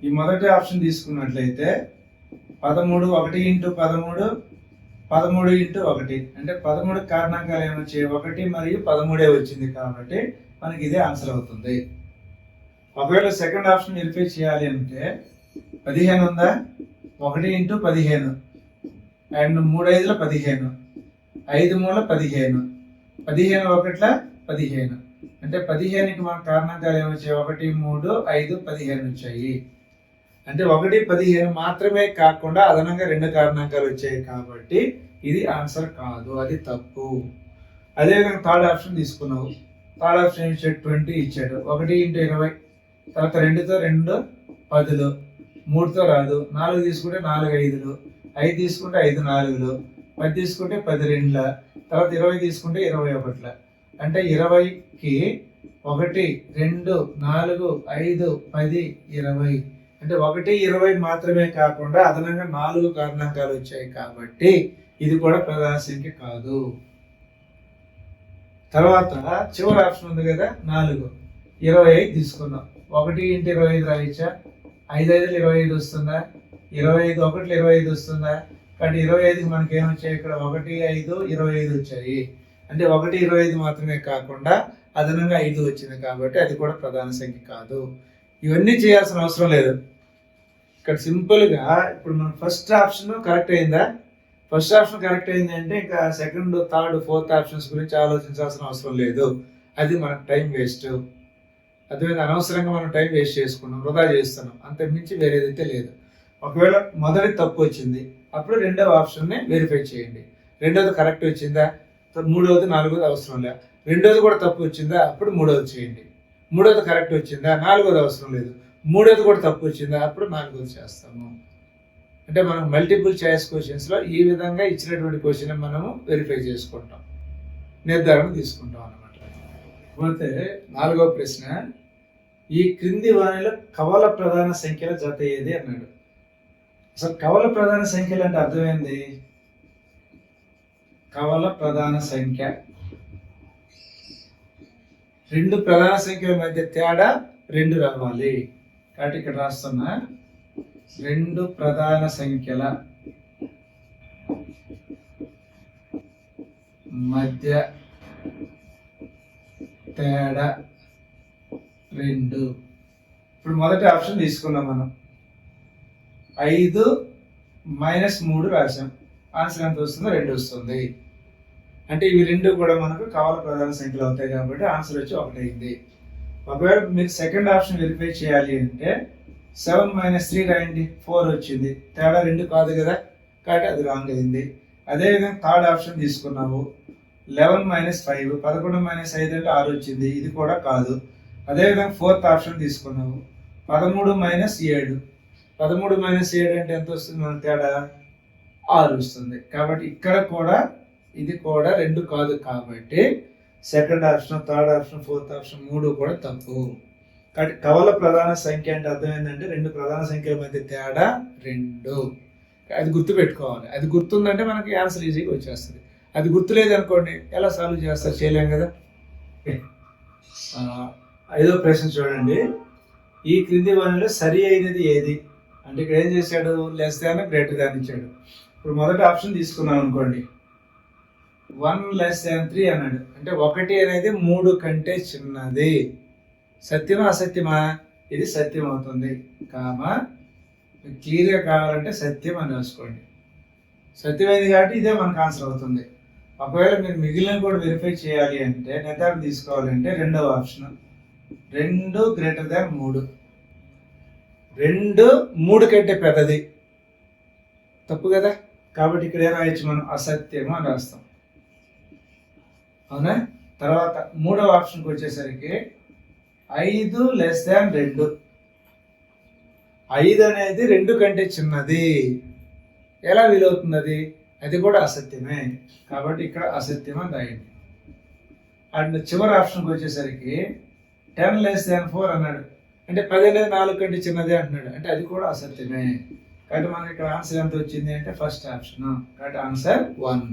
ఈ మొదటి ఆప్షన్ తీసుకున్నట్లయితే 13 1 ఇంటూ 13 13 ఇంటూ 1 అంటే 13 కారణాంకాలు ఏమొచ్చాయి? 1 మరియు 13 వచ్చింది కాబట్టి మనకి ఇదే ఆన్సర్ అవుతుంది. ఒకవేళ సెకండ్ ఆప్షన్ వెరిఫై చేయాలి అంటే 15 ఉందా? 1 ఇంటూ 15 అండ్ 3 5 15 5 3 15 15 1 15 అంటే 15కి మన కారణాంకాలు ఏమొచ్చాయి? 1 3 5 15 వచ్చాయి. అంటే 1 15 మాత్రమే కాకుండా అదనంగా 2 కారణాంకాలు వచ్చాయి కాబట్టి ఇది ఆన్సర్ కాదు, అది తప్పు. అదేవిధంగా థర్డ్ ఆప్షన్ తీసుకున్నావు. థర్డ్ ఆప్షన్ ఇచ్చాడు 20 ఇచ్చాడు. 1 ఇంటూ 20 తర్వాత 2తో 2 10 3తో రాదు, 4 తీసుకుంటే 4 5 5 తీసుకుంటే 5 4 10 తీసుకుంటే 10 2 తర్వాత 20 తీసుకుంటే 21 అంటే 20కి 1 2 4 5 10 20 అంటే 1 20 మాత్రమే కాకుండా అదనంగా 4 కారణాంకాలు వచ్చాయి కాబట్టి ఇది కూడా ప్రధాన సంఖ్య కాదు. తర్వాత చివరి ఆప్షన్ ఉంది కదా 4 25 తీసుకున్నాం. 1 ఇంటూ 25 రాయించా, 5 5 25 వస్తుందా? 25 1 25 వస్తుందా? కాబట్టి 25కి మనకి ఏమొచ్చాయి? ఇక్కడ 1 5 25 వచ్చాయి. అంటే 1 25 మాత్రమే కాకుండా అదనంగా 5 వచ్చింది కాబట్టి అది కూడా ప్రధాన సంఖ్య కాదు. ఇవన్నీ చేయాల్సిన అవసరం లేదు. ఇక్కడ సింపుల్గా ఇప్పుడు మన ఫస్ట్ ఆప్షన్ కరెక్ట్ అయిందా? ఫస్ట్ ఆప్షన్ కరెక్ట్ అయింది అంటే ఇంకా సెకండ్ థర్డ్ ఫోర్త్ ఆప్షన్స్ గురించి ఆలోచించాల్సిన అవసరం లేదు. అది మనకు టైం వేస్ట్. అదేవిధంగా అనవసరంగా మనం టైం వేస్ట్ చేసుకున్నాం, వృధా చేస్తున్నాం, అంతకు మించి వేరేదైతే లేదు. ఒకవేళ మొదటి తప్పు వచ్చింది అప్పుడు రెండవ ఆప్షన్ని వెరిఫై చేయండి. రెండోది కరెక్ట్ వచ్చిందా? మూడవది నాలుగోది అవసరం లేదు. రెండోది కూడా తప్పు వచ్చిందా? అప్పుడు మూడవది చేయండి. మూడోది కరెక్ట్ వచ్చిందా? నాలుగోది అవసరం లేదు. మూడోది కూడా తప్పు వచ్చిందా? అప్పుడు నాలుగోది చేస్తాము. అంటే మనం మల్టిపుల్ చాయిస్ క్వశ్చన్స్లో ఈ విధంగా ఇచ్చినటువంటి క్వశ్చన్ మనము వెరిఫై చేసుకుంటాం, నిర్ధారణ తీసుకుంటాం అన్నమాట. పోతే నాలుగవ ప్రశ్న, ఈ క్రింది వానిలో కవల ప్రధాన సంఖ్యల జత ఏది అన్నాడు. అసలు కవల ప్రధాన సంఖ్యలు అంటే అర్థమైంది? కవల ప్రధాన సంఖ్య రెండు ప్రధాన సంఖ్యల మధ్య తేడా 2 రావాలి. కాబట్టి ఇక్కడ రాస్తున్నా, రెండు ప్రధాన సంఖ్యల మధ్య తేడా 2. ఇప్పుడు మొదటి ఆప్షన్ తీసుకున్నాం మనం, 5 - 3 రాసాం. ఆన్సర్ ఎంత వస్తుందో 2 వస్తుంది. అంటే ఇవి రెండు కూడా మనకు కవల ప్రధాన సంఖ్యలు అవుతాయి కాబట్టి ఆన్సర్ వచ్చి 1 అయింది. ఒకవేళ మీరు సెకండ్ ఆప్షన్ వెరిఫై చేయాలి అంటే 7 - 3 రాయండి, 4 వచ్చింది. తేడా 2 కాదు కదా, కాబట్టి అది రాంగ్ అయింది. అదేవిధంగా థర్డ్ ఆప్షన్ తీసుకున్నావు, 11 - 5 11 - 5 అంటే 6 వచ్చింది, ఇది కూడా కాదు. అదేవిధంగా ఫోర్త్ ఆప్షన్ తీసుకున్నావు, 13 - 7 13 - 7 అంటే ఎంత వస్తుంది మన తేడా? 6 వస్తుంది. కాబట్టి ఇక్కడ కూడా ఇది కూడా 2 కాదు కాబట్టి second option, third option, fourth option 3 కూడా తప్పు. కాబట్టి కవల ప్రధాన సంఖ్య అంటే అర్థమైందంటే రెండు ప్రధాన సంఖ్యల మధ్య తేడా 2. అది గుర్తుపెట్టుకోవాలి. అది గుర్తుందంటే మనకి ఆన్సర్ ఈజీగా వచ్చేస్తుంది. అది గుర్తులేదు అనుకోండి, ఎలా సాల్వ్ చేస్తారు? చేయలేం కదా. ఐదో ప్రశ్న చూడండి. ఈ క్రింది వానిలో సరి అయినది ఏది? అంటే ఇక్కడ ఏం చేశాడు? లెస్ దాన్ గ్రేటర్ దాన్ ఇచ్చాడు. ఇప్పుడు మొదటి ఆప్షన్ తీసుకున్నాం అనుకోండి, 1 <3 అన్నాడు. అంటే 1 అనేది 3 కంటే చిన్నది. సత్యమా అసత్యమా? ఇది సత్యం అవుతుంది. కామా క్లియర్గా కావాలంటే సత్యం అని రాసుకోండి. సత్యమైంది కాబట్టి ఇదే మనకు ఆన్సర్ అవుతుంది. ఒకవేళ మీరు మిగిలిన కూడా వెరిఫై చేయాలి అంటే, నిర్ధారణ తీసుకోవాలంటే రెండవ ఆప్షన్ 2 గ్రేటర్ దాన్ 3. 2 3 కంటే పెద్దది. తప్పు కదా. కాబట్టి ఇక్కడ ఏం రాయొచ్చు మనం? అసత్యము అని రాస్తాం. అవునా? తర్వాత మూడవ ఆప్షన్కి వచ్చేసరికి 5 లెస్ దాన్ 2. 5 అనేది 2 కంటే చిన్నది. ఎలా వీలవుతుంది అది? అది కూడా అసత్యమే. కాబట్టి ఇక్కడ అసత్యం అని రాయండి. అండ్ చివరి ఆప్షన్కి వచ్చేసరికి 10 లెస్ దాన్ 4 అన్నాడు. అంటే 10 అనేది 4 కంటే చిన్నది అంటున్నాడు. అంటే అది కూడా అసత్యమే. కాబట్టి మనకి ఇక్కడ ఆన్సర్ ఎంత వచ్చింది అంటే ఫస్ట్ ఆప్షన్. కాబట్టి ఆన్సర్ 1.